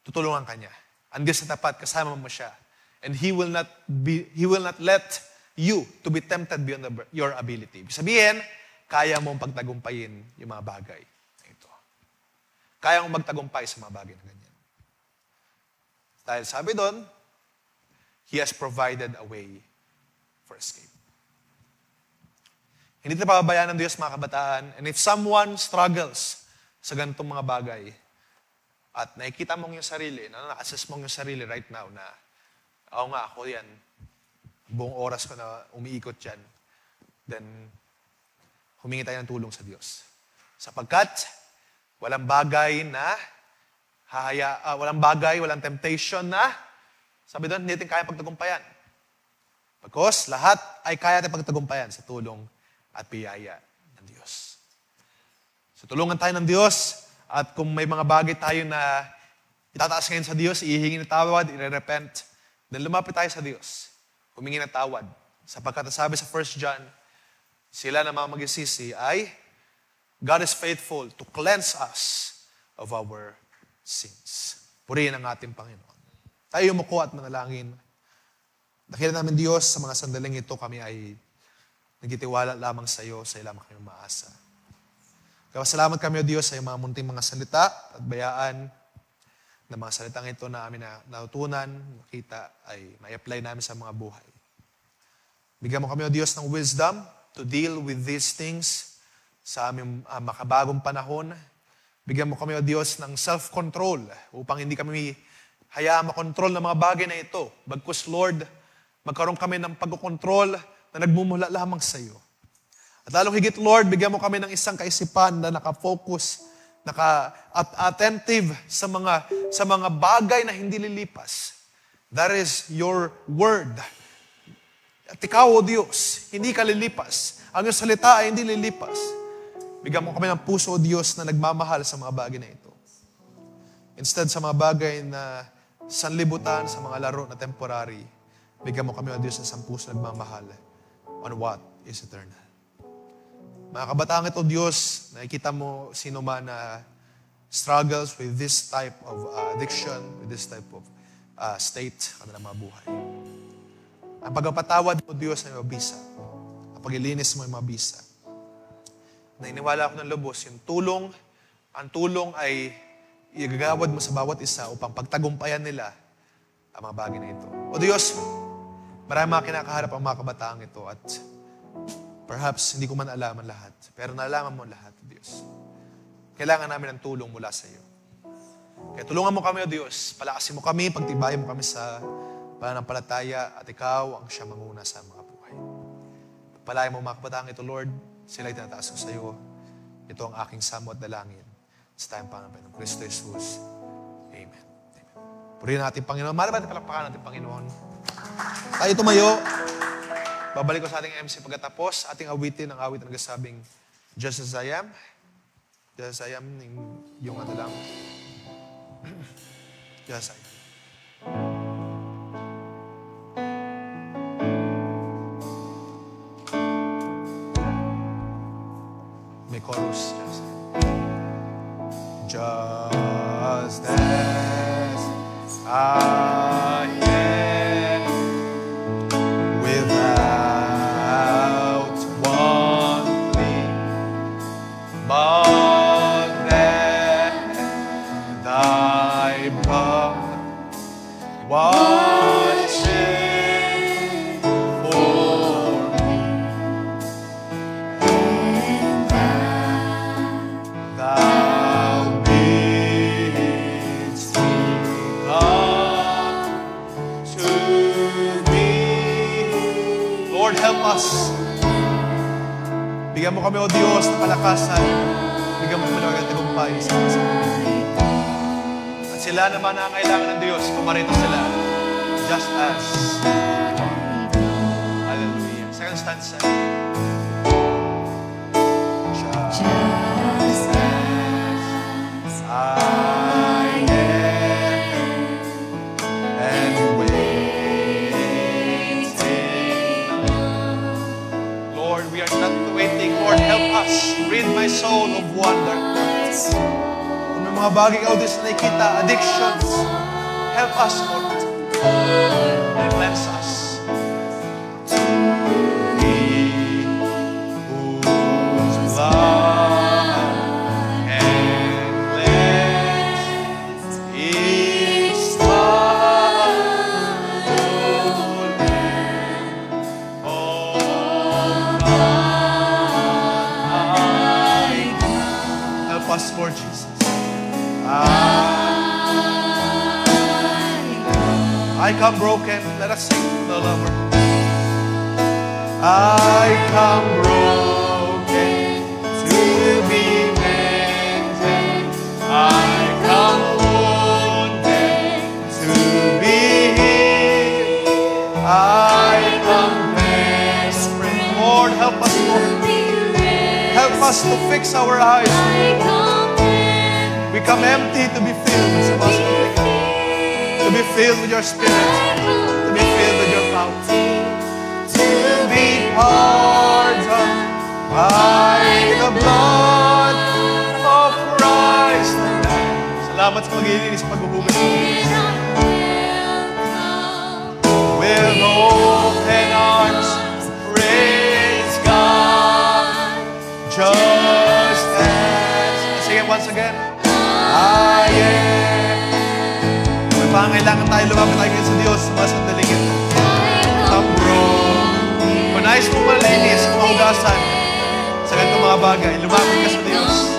S2: Tutulungan ka niya. Ang Diyos ay tapat, kasama mo siya. And He will not let you to be tempted beyond your ability. Ibig sabihin, kaya mong pagtagumpayin yung mga bagay. Kaya mong magtagumpay sa mga bagay na ganyan. Dahil sabi doon, He has provided a way for escape. Hindi tayo pababayaan ng Diyos, mga kabataan. And if someone struggles sa ganitong mga bagay, at nakikita mong yung sarili, na-assess mong yung sarili right now na, oo nga, ako yan, buong oras ko na umiikot dyan, then humingi tayo ng tulong sa Diyos. Sapagkat, walang bagay, walang temptation na, sabi doon, hindi natin kaya pagtagumpayan. Because lahat ay kaya natin pagtagumpayan sa tulong at biyaya ng Diyos. So tulungan tayo ng Diyos, at kung may mga bagay tayo na itataas ngayon sa Diyos, ihihingi ng tawad, i-repent, then lumapit tayo sa Diyos, humingi ng tawad. Sapagkat sabi sa 1 John, sila na mga magsisisi ay God is faithful to cleanse us of our sins. Purihin ang ating Panginoon. Tayo yumuko at manalangin. Dakila namin Diyos, sa mga sandaling ito kami ay nagtitiwala lamang sa iyo, sa iyo lamang kami maasa. Kaya salamat kami o Diyos sa iyong mga munting mga salita at bayaan na mga salitang ito na amin na natutunan, makita, ay may-apply namin sa mga buhay. Bigyan mo kami o Diyos ng wisdom to deal with these things sa aming makabagong panahon. Bigyan mo kami, O Diyos, ng self-control upang hindi kami hayaan makontrol ng mga bagay na ito. Bagkus, Lord, magkaroon kami ng pagkokontrol na nagmumula lamang sa iyo. At lalong higit, Lord, bigyan mo kami ng isang kaisipan na nakafocus, attentive sa mga bagay na hindi lilipas. That is your word. At ikaw, O Diyos, hindi ka lilipas. Ang iyong salita ay hindi lilipas. Bigyan mo kami ng puso, O Diyos, na nagmamahal sa mga bagay na ito. Instead sa mga bagay na sanlibutan, sa mga laro na temporary, bigyan mo kami, O Diyos, ng isang puso na nagmamahal on what is eternal. Mga kabataan ito, Diyos, nakikita mo sino man na struggles with this type of addiction, with this type of state sa kanilang mga buhay. Ang pagpapatawad mo, Diyos, ay mabisa. Ang paglilinis mo ay mabisa. Nainiwala ako ng lubos, ang tulong ay igagawad mo sa bawat isa upang pagtagumpayan nila ang mga bagay na ito. O Diyos, Maraming mga kinakaharap ang mga kabataang ito at perhaps hindi ko man alaman lahat, pero nalaman mo lahat, Diyos. Kailangan namin ng tulong mula sa iyo. Kaya tulungan mo kami, O Diyos. Palakasin mo kami, pagtibayin mo kami sa pananampalataya at ikaw ang siya manguna sa mga buhay. Palayan mo mga kabataang ito, Lord. Sila'y tinataas ko sa iyo. Ito ang aking samo at dalangin. Sa tayong Panginoon ng Kristo Jesus. Amen. Amen. Purihin natin, Panginoon. Mahal natin palakpakan natin, Panginoon. Tayo tumayo. Babalik ko sa ating MC pagkatapos. Ating awitin ang awit na nagsabing, Just as I am. Just as I am, yung ano lang. Just as I am. May chorus. Just as I am, without one plea, but that thy blood was shed for me, thou bidst me come to thee. Lord, help us. Bigyan mo kami, O Diyos, ng kalakasan. Bigyan mo kami ng tagumpay sa mga. At sila naman ang kailangan ng Diyos. Kumarito sila. Just as. Hallelujah. Second stanza. Just as I am and waiting. Lord, we are not waiting. Lord, help us. Rid my soul of wonder. Kung may mga bagay ka na nakikita, addictions, help us, Lord. And cleanse us. He whose blood can cleanse each spotless Lamb. Oh, my God. Help us, Lord Jesus. I come broken. Let us sing the lover. I come broken to be mended. I come wounded to be healed. I come desperate. Lord, help us, Lord. Help us to fix our eyes. We come empty to be filled. To be filled with your Spirit. To be filled with your power. To be pardoned by the blood of Christ. Salamat sa pag-iinis, pag-uhugas. With open arms, praise God. Just as. Sing it once again. I am. Pangailangan tayo, lumapit tayo sa Diyos sa mga sandaling ito. Tambro. Kung nais mong malinis, mahugasan sa ganitong mga bagay, lumapit ka sa Diyos.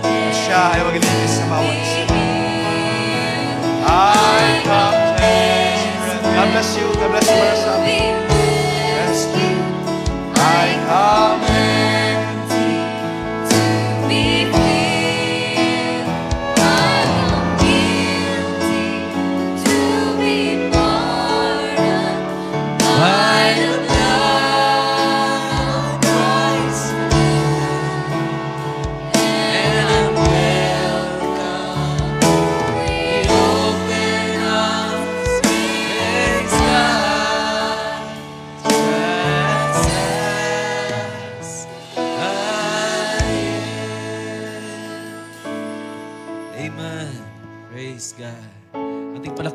S2: At siya ay maglilinis sa bawat isa. I come desperate. God bless you. God bless you, Marasam. Yes. I come empty to be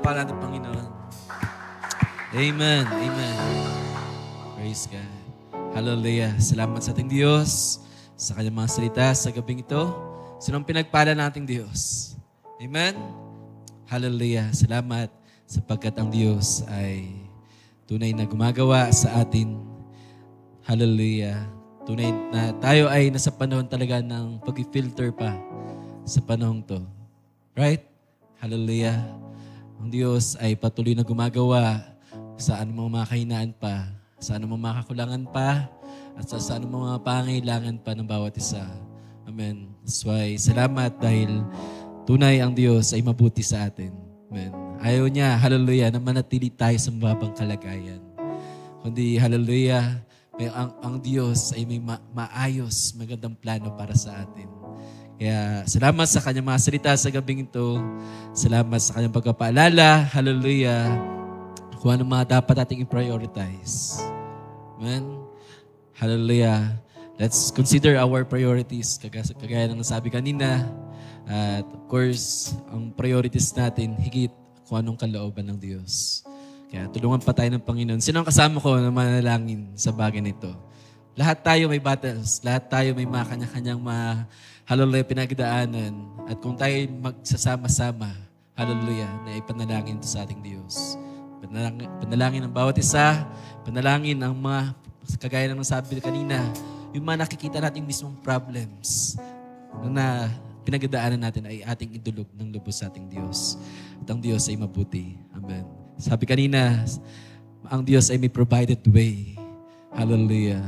S1: natin, Panginoon. Amen. Amen. Praise God. Hallelujah. Salamat sa ating Diyos, sa kanyang mga salita sa gabing ito. Sinong pinagpala nating Diyos. Amen. Hallelujah. Salamat sapagkat ang Diyos ay tunay na gumagawa sa atin. Hallelujah. Tunay na tayo ay nasa panahon talaga ng pag-filter pa sa panahon to. Right? Hallelujah. Ang Diyos ay patuloy na gumagawa sa anumang mga kahinaan pa, sa anumang mga kakulangan pa, at sa anumang mga pangailangan pa ng bawat isa. Amen. That's why, salamat dahil tunay ang Diyos ay mabuti sa atin. Amen. Ayaw niya, hallelujah, na manatili tayo sa mababang kalagayan. Kundi, hallelujah, ang Diyos ay may maayos, magandang plano para sa atin. Kaya salamat sa kanyang mga salita sa gabing ito. Salamat sa kanyang pagpapaalala. Hallelujah. Kung ano mga dapat ating i-prioritize. Amen. Hallelujah. Let's consider our priorities. Kagaya ng nasabi kanina. At of course, ang priorities natin, higit kung anong kalooban ng Diyos. Kaya tulungan pa tayo ng Panginoon. Sino ang kasama ko na manalangin sa bagay nito? Lahat tayo may battles. Lahat tayo may mga kanya-kanyang hallelujah, pinagdaanan. At kung tayo magsasama-sama, hallelujah, na ipanalangin ito sa ating Diyos. Panalangin ang bawat isa. Panalangin ang mga, kagaya ng nasabi kanina, yung mga nakikita nating mismong problems na pinagdaanan natin ay ating idulog ng lubos sa ating Diyos. At ang Diyos ay mabuti. Amen. Sabi kanina, ang Diyos ay may provided way. Hallelujah.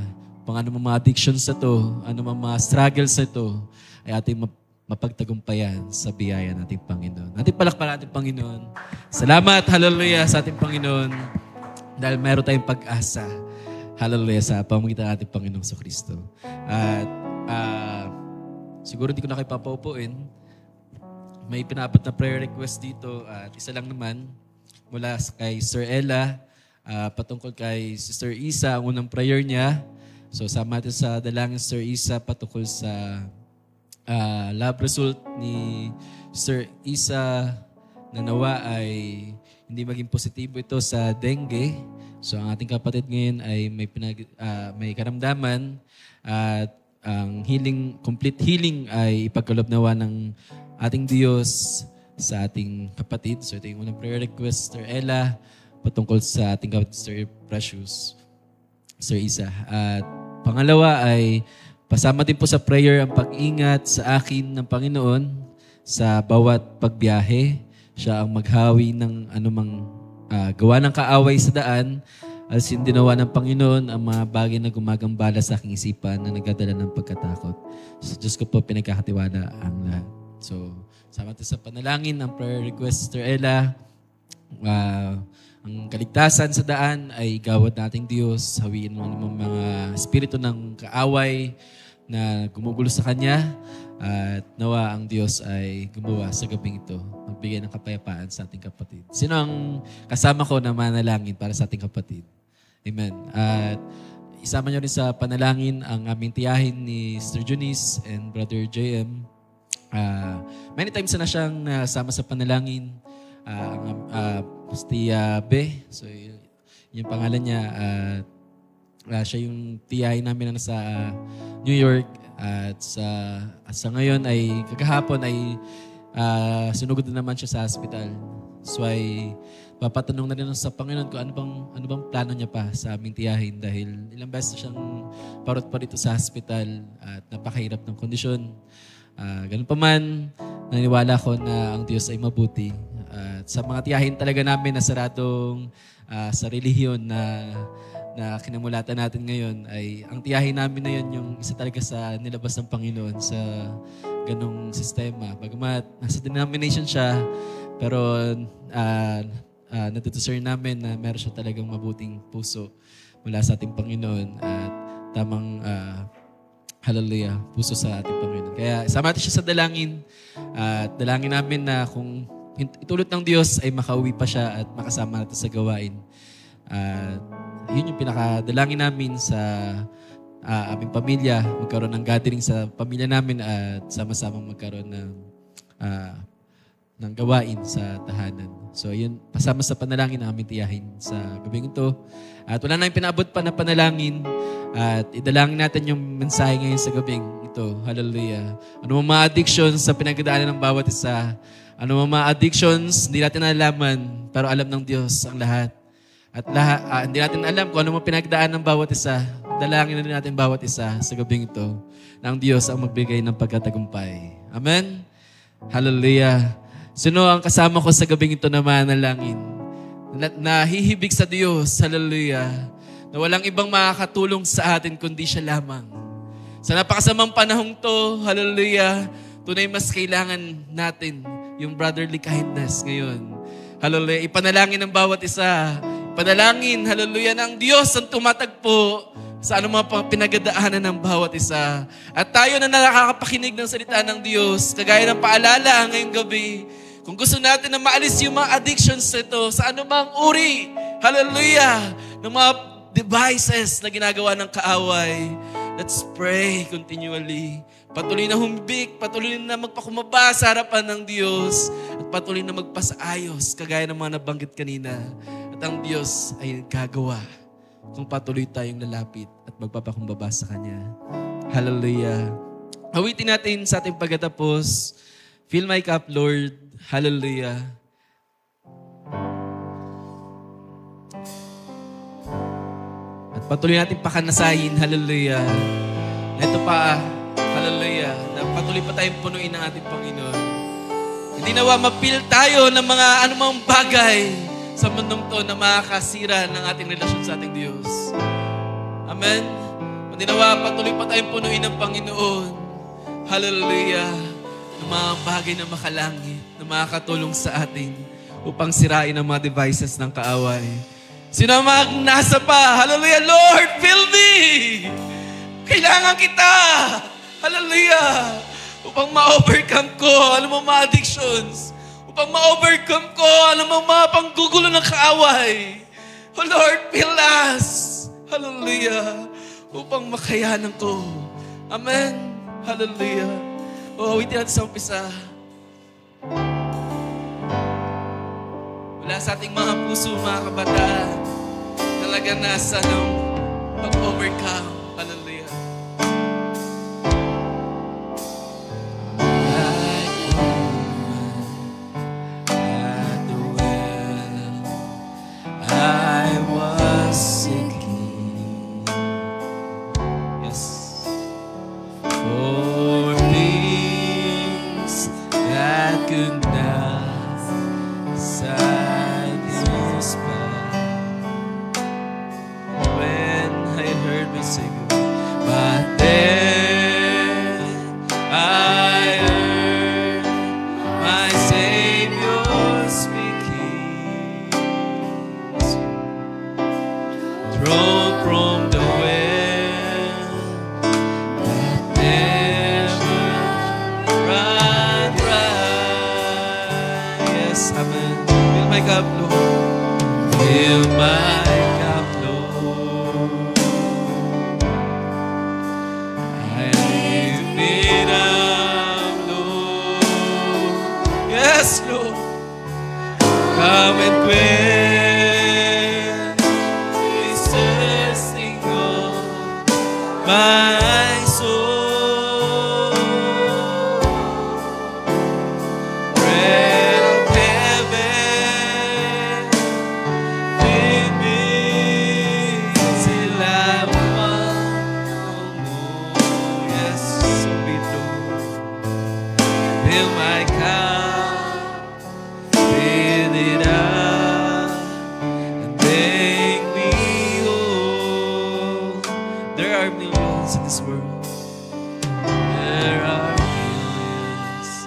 S1: Pang anumang mga addictions na to, anumang mga struggles na to, ay ating mapagtagumpayan sa biyaya nating Panginoon. Natin palakpakan natin Panginoon. Salamat, hallelujah, sa ating Panginoon. Dahil meron tayong pag-asa. Hallelujah, sa pamamagitan natin Panginoong Kristo. At siguro hindi ko na kayo papaupuin. May pinabot na prayer request dito at isa lang naman mula kay Sir Ella patungkol kay Sister Isa, ang unang prayer niya. So sama natin sa dalangin Sister Isa patungkol sa lab result ni Sister Isa na nawa ay hindi maging positibo ito sa dengue. So ang ating kapatid ngayon ay may karamdaman at ang complete healing ay ipagkaloob nawa ng ating Diyos sa ating kapatid. So ito yung unang prayer request, Sister Ella, patungkol sa ating kapatid, Sister Precious, Sister Isa. At pangalawa ay pasama din po sa prayer ang pag-ingat sa akin ng Panginoon sa bawat pagbiyahe. Siya ang maghawi ng anumang gawa ng kaaway sa daan. As in, dinawa ng Panginoon ang mga bagay na gumagambala sa aking isipan na nagdadala ng pagkatakot. Sa Diyos ko po pinagkakatiwala ang lahat. So, sama tayo sa panalangin ang prayer request, Sister Ella. Ang kaligtasan sa daan ay gawad nating Diyos. Hawiin mo ng mga espiritu ng kaaway na gumugulo sa Kanya. At nawa ang Diyos ay gumawa sa gabing ito. Magbigay ng kapayapaan sa ating kapatid. Sino ang kasama ko na manalangin para sa ating kapatid? Amen. At isama nyo rin sa panalangin ang aming tiyahin ni Sister Junice and Brother JM. Many times na siyang sama sa panalangin. Tia B. So, yung pangalan niya. Siya yung tiyahin namin na nasa New York. At sa ngayon ay kagahapon ay sinugod na naman siya sa hospital. So ay papatanong na rin sa Panginoon kung ano bang plano niya pa sa aming tiyahin dahil ilang beses siyang parot pa rito sa hospital at napakahirap ng kondisyon. Ganun pa man, naniwala ko na ang Diyos ay mabuti. At sa mga tiyahin talaga namin na saradong sa relihiyon na kinamulatan natin ngayon ay ang tiyahin namin na yun yung isa talaga sa nilabas ng Panginoon sa ganong sistema. Bagamat nasa denomination siya, pero natutusur namin na meron siya talagang mabuting puso mula sa ating Panginoon at tamang hallelujah, puso sa ating Panginoon. Kaya sama natin siya sa dalangin at dalangin namin na kung itulot ng Diyos ay makauwi pa siya at makasama natin sa gawain. Yun yung pinakadalangin namin sa aming pamilya, magkaroon ng gathering sa pamilya namin at sama-samang magkaroon ng gawain sa tahanan. So yun, pasama sa panalangin na aming tiyahin sa gabing ito. At wala na yung pinabot pa na panalangin at idalangin natin yung mensahe ngayon sa gabing ito. Hallelujah. Ano mga addictions sa pinagdaanan ng bawat isa. Ano mga addictions, hindi natin nalalaman, pero alam ng Diyos ang lahat. At hindi natin alam kung ano mo pinagdaan ng bawat isa. Dalangin na natin bawat isa sa gabing ito na ang Diyos ang magbigay ng pagkatagumpay. Amen? Hallelujah. Sino ang kasama ko sa gabing ito na manalangin? Na hihibig sa Diyos, hallelujah, na walang ibang makakatulong sa atin kundi siya lamang. Sa napakasamang panahong to, hallelujah, tunay mas kailangan natin yung brotherly kindness ngayon. Hallelujah. Ipanalangin ng bawat isa. Ipanalangin, hallelujah, na ang Diyos ang tumatagpo sa anumang pinagdaanan ng bawat isa. At tayo na nakakapakinig ng salita ng Diyos, kagaya ng paalala ngayong gabi, kung gusto natin na maalis yung mga addictions nito sa anumang uri, hallelujah, ng mga devices na ginagawa ng kaaway, let's pray continually. Patuloy na humbik, patuloy na magpakumaba sa harapan ng Diyos, at patuloy na magpasaayos, kagaya ng mga nabanggit kanina. At ang Diyos ay gagawa kung patuloy tayong lalapit at magpapakumbaba sa Kanya. Hallelujah. Awitin natin sa ating pagkatapos, Fill my cup, Lord. Hallelujah. At patuloy natin pakanasahin, hallelujah. Ito pa, hallelujah, na patuloy pa tayong punuin ng ating Panginoon. Hindi nawa mapil tayo ng mga anumang bagay sa mundong to na makakasira ng ating relasyon sa ating Diyos. Amen? Hindi nawa patuloy pa tayong punuin ng Panginoon. Hallelujah. Ng mga bagay na makalangit, na makakatulong sa atin upang sirain ang mga devices ng kaaway. Sino ang nasa pa? Hallelujah, Lord, fill me! Kailangan kita! Hallelujah! Upang ma-overcome ko, alam mo, mga addictions. Upang ma-overcome ko, alam mo, mga panggugulo ng kaaway. Oh Lord, fill us! Hallelujah! Upang makayanan ko. Amen? Hallelujah! Oh, awitin natin sa umpisa. Wala sa ating mga puso, mga kabataan, talaga nasa ng pag-overcome. Hallelujah. At the well, I was sinking. Yes. For things that could not satisfy. When I heard me sing, but then I heard my Savior speaking, drawn from the well that never run dry. Yes, amen. Fill my cup, Lord. Fill my cup, Lord. I lift it up, Lord. Yes, Lord. Come and quench this thirsting of my soul. Bread of heaven, feed me till I want no more. Yes, so be Lord. Fill my cup, fill it up, and make me whole. There are millions in this world. There are millions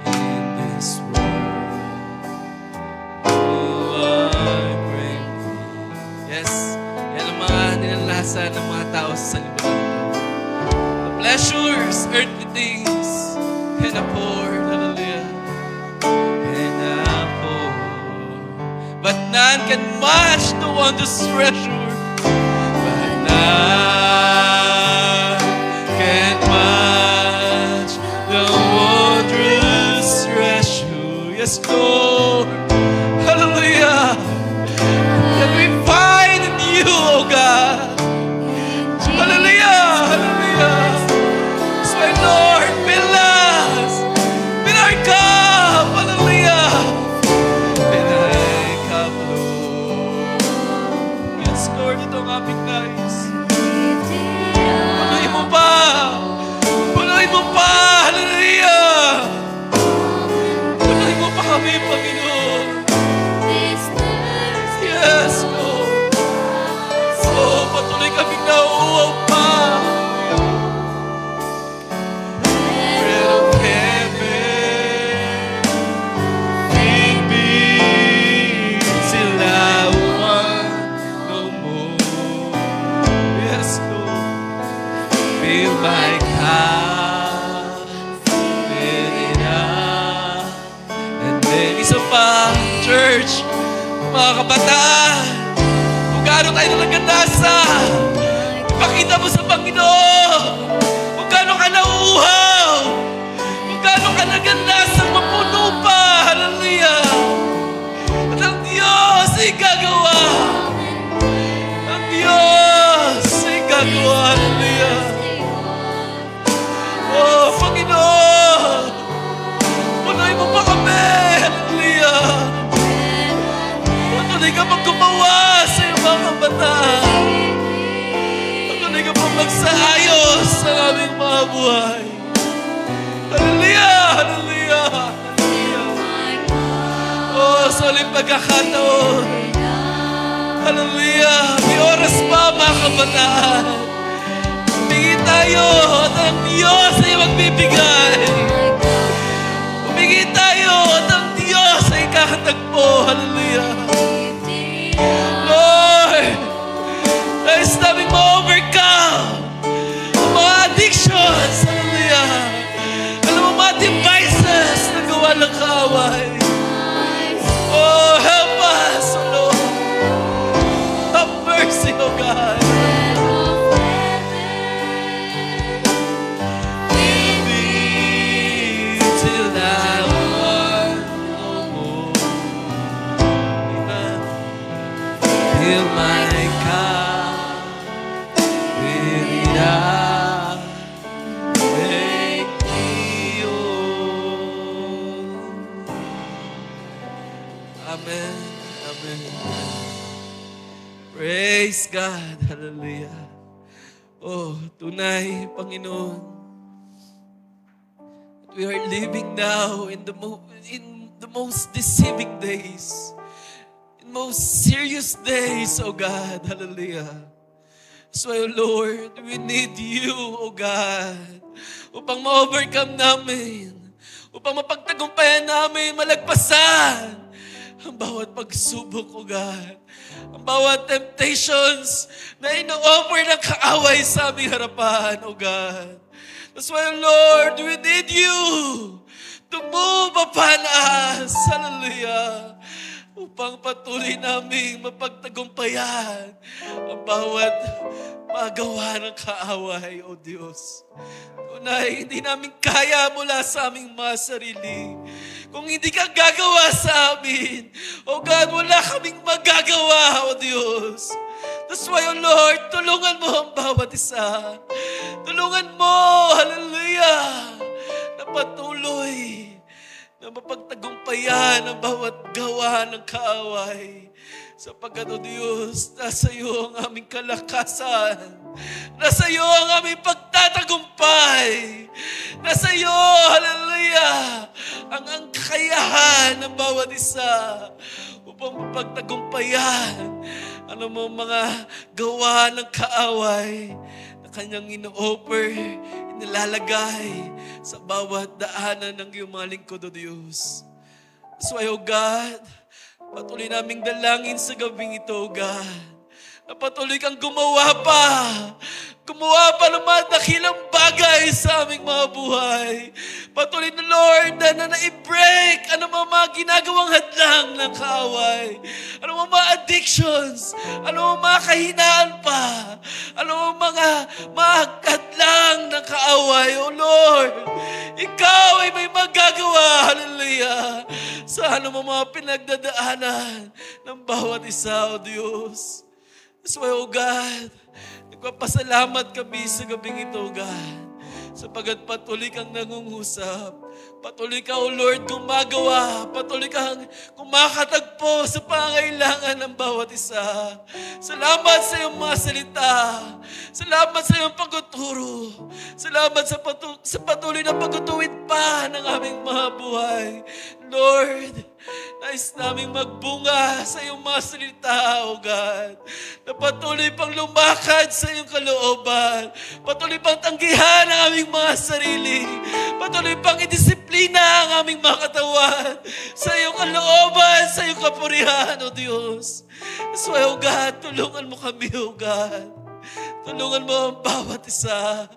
S1: in this world who are grateful. Yes, yan ang mga nilalasa ng mga tao sa libutan ito. The pleasures, earthly things, can afford, hallelujah, can afford. But none can match the wondrous treasure. But none can match the wondrous treasure. Yes, Lord. Hallelujah. That we find in you, oh God. Hallelujah. Hallelujah. So, Lord, fill us. Fill our cup. Hallelujah. Fill our cup, Lord. Mga kabataan, kung gaano tayo nagandasa, ipakita mo sa Panginoon kung gaano ka nauuhaw, kung gaano ka nagandasa, mapuno pa. Hallelujah. At ang Diyos ay gagawa. Ang Diyos ay gagawa. Hallelujah. Oh, Panginoon, punoy mo pa kami. Hallelujah. Patuloy ka maggumawa sa iyong mga kabataan. Patuloy ka magsaayos sa aming mga buhay. Hallelujah! Hallelujah! Hallelujah! Oh, sa ulit pagkakataon. Hallelujah! May oras pa, mga kabataan. Humingi tayo at ang Diyos ay magbibigay. Humingi tayo at ang Diyos ay kakatagpo. Hallelujah! Lord, nais namin ma-overcome ang mga addictions. Hallelujah! Alam mo, mga devices na gawa ng kaaway. Oh, help us, oh Lord. Have mercy, oh God. Fill my cup with enough. Make me whole. Amen. Amen. Praise God. Hallelujah. Oh, tunay, Panginoon. We are living now in the most deceiving days. Most serious days, oh God. Hallelujah. So, oh Lord, we need you, oh God, upang ma-overcome namin, upang mapagtagumpayan namin, malagpasan ang bawat pagsubok, oh God, ang bawat temptations na ino-offer ng kaaway sa aming harapan, oh God. That's why, Lord, we need you to move upon us. Hallelujah. Upang patuloy naming mapagtagumpayan ang bawat magawa ng kaaway, O Diyos. Tunay, hindi namin kaya mula sa aming mga sarili. Kung hindi ka gagawa sa amin, O God, wala kaming magagawa, O Diyos. That's why, O Lord, tulungan mo ang bawat isa. Tulungan mo, hallelujah, na patuloy na mapagtagumpayan ang bawat gawa ng kaaway. Sapagkat, O Diyos, nasa iyo ang aming kalakasan. Nasa iyo ang aming pagtatagumpay. Nasa iyo, hallelujah, ang kakayahan ng bawat isa upang mapagtagumpayan ano mo mga gawa ng kaaway na kanyang ino-offer, inilalagay sa bawat daanan ng iyong mga lingkod, O Diyos. So, O God, patuloy naming dalangin sa gabing ito, O God, na patuloy kang gumawa pa ng mga dakilang bagay sa aming mga buhay. Patuloy na, Lord, na na-i-break ano mga ginagawang hadlang ng kaaway. Ano mga addictions, ano mga kahinaan pa, ano mga hadlang ng kaaway. O Lord, Ikaw ay may magagawa, hallelujah, sa ano mga pinagdadaanan ng bawat isa, O Diyos. That's why, O God, nagpapasalamat kami sa gabing ito, God, sapagat patuloy kang nangungusap. Patuloy ka, O Lord, gumagawa. Patuloy kang kumakatagpo sa pangailangan ng bawat isa. Salamat sa iyong mga salita. Salamat sa iyong pagtuturo. Salamat sa patuloy na pagtutuwid pa ng aming mga buhay. Lord, nais naming magbunga sa iyong mga salita, O God, na patuloy pang lumakad sa iyong kalooban. Patuloy pang tanggihan ang aming mga sarili. Patuloy pang idisiplina ang aming mga katawan sa iyong kalooban, sa iyong kapurihan, O Diyos. So, O God, tulungan mo kami, O God. Tulungan mo ang bawat isa.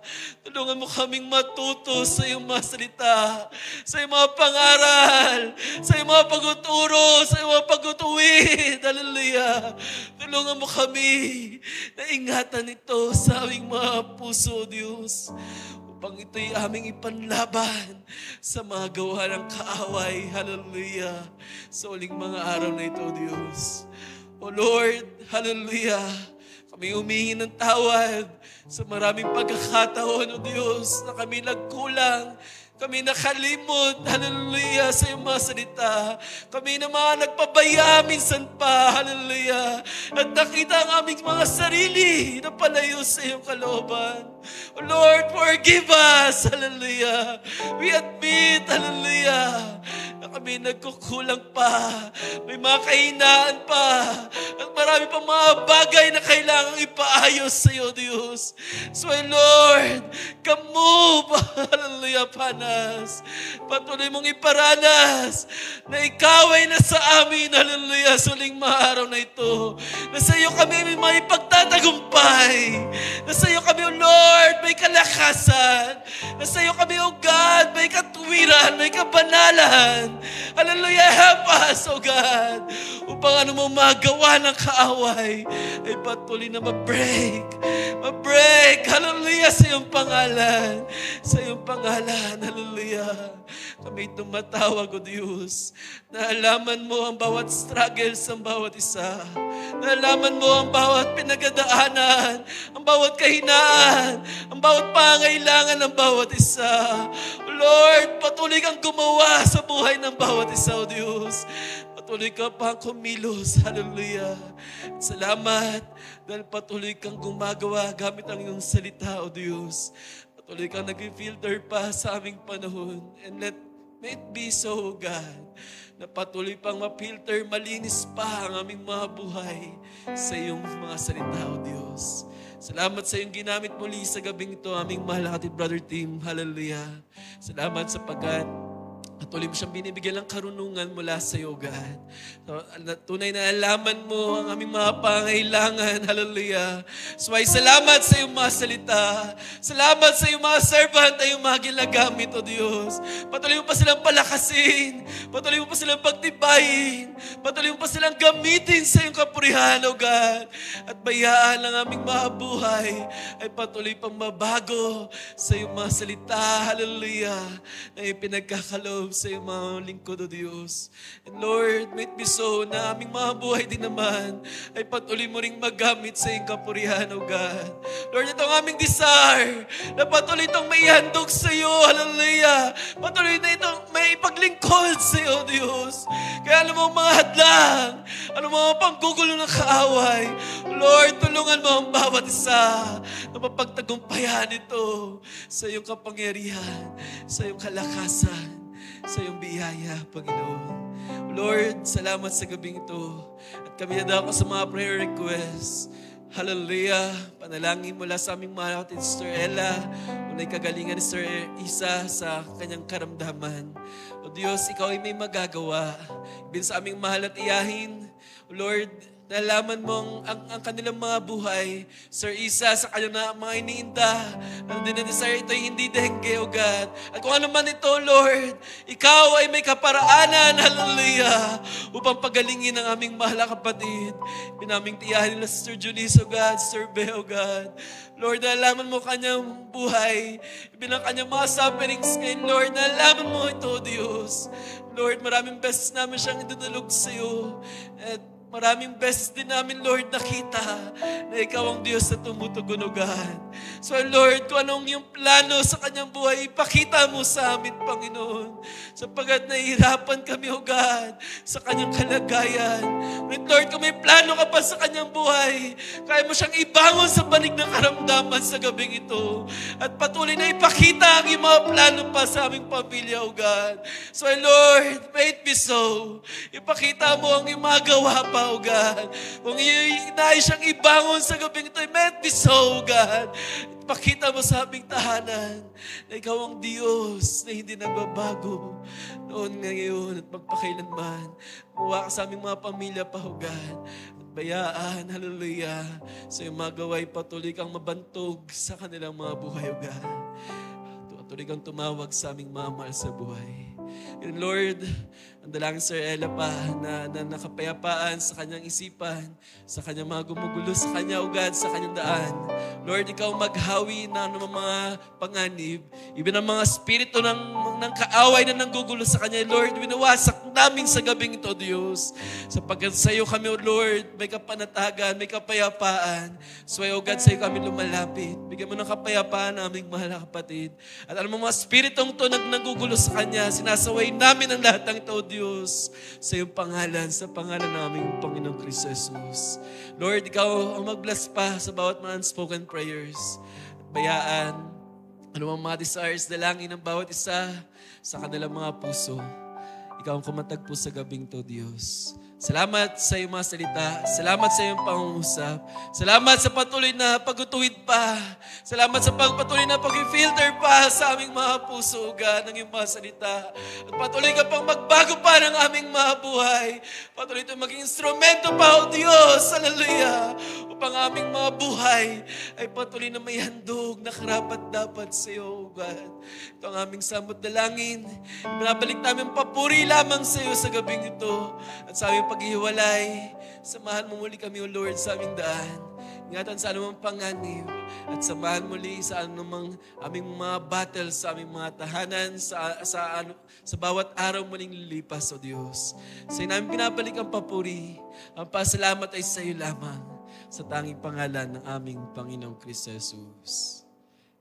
S1: Tulungan mo kaming matuto sa iyong mga salita, sa iyong mga pangaral, sa iyong mga pagtuturo, sa iyong mga pagtutuwid. Hallelujah. Tulungan mo kami na ingatan ito sa aming mga puso, Diyos, upang ito'y aming ipanlaban sa mga gawa ng kaaway. Hallelujah. Sa uling mga araw na ito, Diyos. O Lord, hallelujah. Kami humingi ng tawad sa maraming pagkakataon, O Diyos, na kami nagkulang, kami nakalimot, hallelujah, sa iyong mga salita. Kami na mga nagpabaya minsan pa, hallelujah. At nakita ang aming mga sarili na palayo sa iyong kalooban. O Lord, forgive us, hallelujah. We admit, hallelujah, na kami nagkukulang pa. May mga kahinaan pa. At marami pang mga bagay na kailangang ipaayos sa iyo, Diyos. So, Lord, come-move, hallelujah, panas. Patuloy mong iparanas na ikaw ay nasa amin, hallelujah, suling mga araw na ito. Nasa iyo kami may mga ipagtatagumpay. Nasa iyo kami, O Lord, may kalakasan. Nasa iyo kami, O God, may katuwiran, may kabanalan. Hallelujah, help us, O God, upang ano mo magawa ng kaaway ay patuloy na ma-break, hallelujah, sa iyong pangalan, sa iyong pangalan, hallelujah. Kami tumatawag, O Diyos, na alaman mo ang bawat struggles ng bawat isa, na alaman mo ang bawat pinagadaanan, ang bawat kahinaan, ang bawat pangailangan ng bawat isa. Lord, patuloy kang gumawa sa buhay ng bawat isa, O Diyos. Patuloy ka pang kumilos. Hallelujah. Salamat dahil patuloy kang gumagawa gamit ang iyong salita, O Diyos. Patuloy kang nag-filter pa sa aming panahon. And may it be so, God, na patuloy pang ma-filter, malinis pa ang aming mga buhay sa iyong mga salita, O Diyos. Salamat sa iyong ginamit muli sa gabing ito, aming mahal na kapatid, Brother Tim. Hallelujah. Salamat sapagkat patuloy mo siyang binibigyan ng karunungan mula sa iyo, God. Tunay na alaman mo ang aming mga pangailangan. Hallelujah. So ay salamat sa iyong mga salita. Salamat sa iyong mga servant na iyong mga ginagamit, O Diyos. Patuloy mo pa silang palakasin. Patuloy mo pa silang pagtibayin. Patuloy mo pa silang gamitin sa iyong kapurihan, O God. At bayaan ang aming mga buhay ay patuloy pang mabago sa iyong mga salita. Hallelujah. Na ipinagkakaloob sa iyong mga lingkod, O Diyos. And Lord, may it be so na aming mga buhay din naman ay patuloy mo ring magamit sa iyong kapurihan, O God. Lord, ito ang aming desire na patuloy itong may handog sa iyo. Hallelujah. Patuloy na itong may paglingkod sa iyo, O Diyos. Kaya alam mo mga hadlang, alam mo mga panggugulo ng kaaway. Lord, tulungan mo ang bawat isa na mapagtagumpayan ito sa iyong kapangyarihan, sa iyong kalakasan, sa iyong biyaya, Panginoon. Lord, salamat sa gabing ito. At kami nadako sa mga prayer requests. Hallelujah. Panalangin mula sa aming mahal natin, Sister Ella. Unay kagalingan ni Sister Isa sa kanyang karamdaman. O Diyos, ikaw ay may magagawa. Ibig sa aming mahal at iyahin, Lord, nalaman mo ang kanilang mga buhay. Sir Isa, sa kanyang mga iniinda, ang dinadesire ito ay hindi dengue, O God. At kung ano man ito, Lord, ikaw ay may kaparaanan, hallelujah, upang pagalingin ang aming mahal na kapatid. Pinaming tiyahin nila Sister Junice, O God, Sister Be, O God. Lord, nalaman mo kanyang buhay, ibinang kanyang mga sufferings ngayon, Lord, nalaman mo ito, Diyos. Lord, maraming beses namin siyang idudulog sa iyo. At maraming beses din namin, Lord, nakita na ikaw ang Diyos na tumutugunugan. So, Lord, kung anong yung plano sa kanyang buhay, ipakita mo sa amin, Panginoon. Sapagat nahihirapan kami, O God, sa kanyang kalagayan. But Lord, kung may plano ka pa sa kanyang buhay, kaya mo siyang ibangon sa banig ng karamdaman sa gabing ito. At patuloy na ipakita ang iyong mga plano pa sa aming pamilya, O God. So, Lord, may it be so. Ipakita mo ang iyong mga gawa pa, O God. Kung nais siyang ibangon sa gabing ito, may it be so, God. Pakita mo sa aming tahanan na ikaw ang Diyos na hindi nagbabago noon, ngayon at magpakailanman. Muwa ka sa aming mga pamilya pa, O God. At bayaan, hallelujah, sa iyong mga gaway, patuloy kang mabantog sa kanilang mga buhay, O God. Patuloy kang tumawag sa aming mga mahal sa buhay. And Lord, ang dalangin Sir Ella pa na nakapayapaan sa kanyang isipan, sa kanyang mga gumugulo sa kanya, O God, sa kanyang daan. Lord, ikaw maghawi ng mga panganib, even ang mga spirito ng kaaway na nanggugulo sa kanya. Lord, winawasak namin sa gabing ito, Diyos. Sapagkat sa iyo kami, O Lord, may kapanatagan, may kapayapaan. So, O God, sa iyo kami lumalapit. Bigyan mo ng kapayapaan aming mahal na kapatid. At alam mo, mga spiritong ito nanggugulo sa kanya, sinasaway namin ang lahat ng ito, O Diyos, sa iyong pangalan, sa pangalan naming Panginoong Kristo Jesus. Lord, ikaw ang mag-bless pa sa bawat mga unspoken prayers. At bayaan, anumang mga desires, dalangin ng bawat isa sa kanilang mga puso. Ikaw ang kumatagpo sa gabing to, Diyos. Salamat sa iyong mga salita. Salamat sa iyong pangungusap. Salamat sa patuloy na pag-utuwid pa. Salamat sa patuloy na pag-filter pa sa aming mga puso, God, ng iyong mga salita. At patuloy ka pang magbago pa ng aming mga buhay. Patuloy ito maging instrumento pa, O Diyos. Hallelujah. Upang aming mga buhay ay patuloy na may handog na karapat-dapat sa iyo, O God. Ito ang aming samot dalangin. Binabalik namin papuri lamang sa iyo sa gabing ito. At sa aming paghihiwalay, samahan mo muli kami, O Lord, sa aming daan. Ingatan sa anumang panganib at samahan muli sa anumang aming mga battle, sa aming mga tahanan, sa bawat araw muling lilipas, O Diyos. Sa iyo namin binabalik ang papuri. Ang pasalamat ay sa iyo lamang, sa tanging pangalan ng aming Panginoong Kristo Jesus.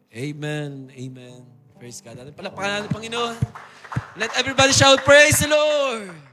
S1: Amen. Amen. Praise God. Palakpakan natin, Panginoon. Let everybody shout, praise the Lord.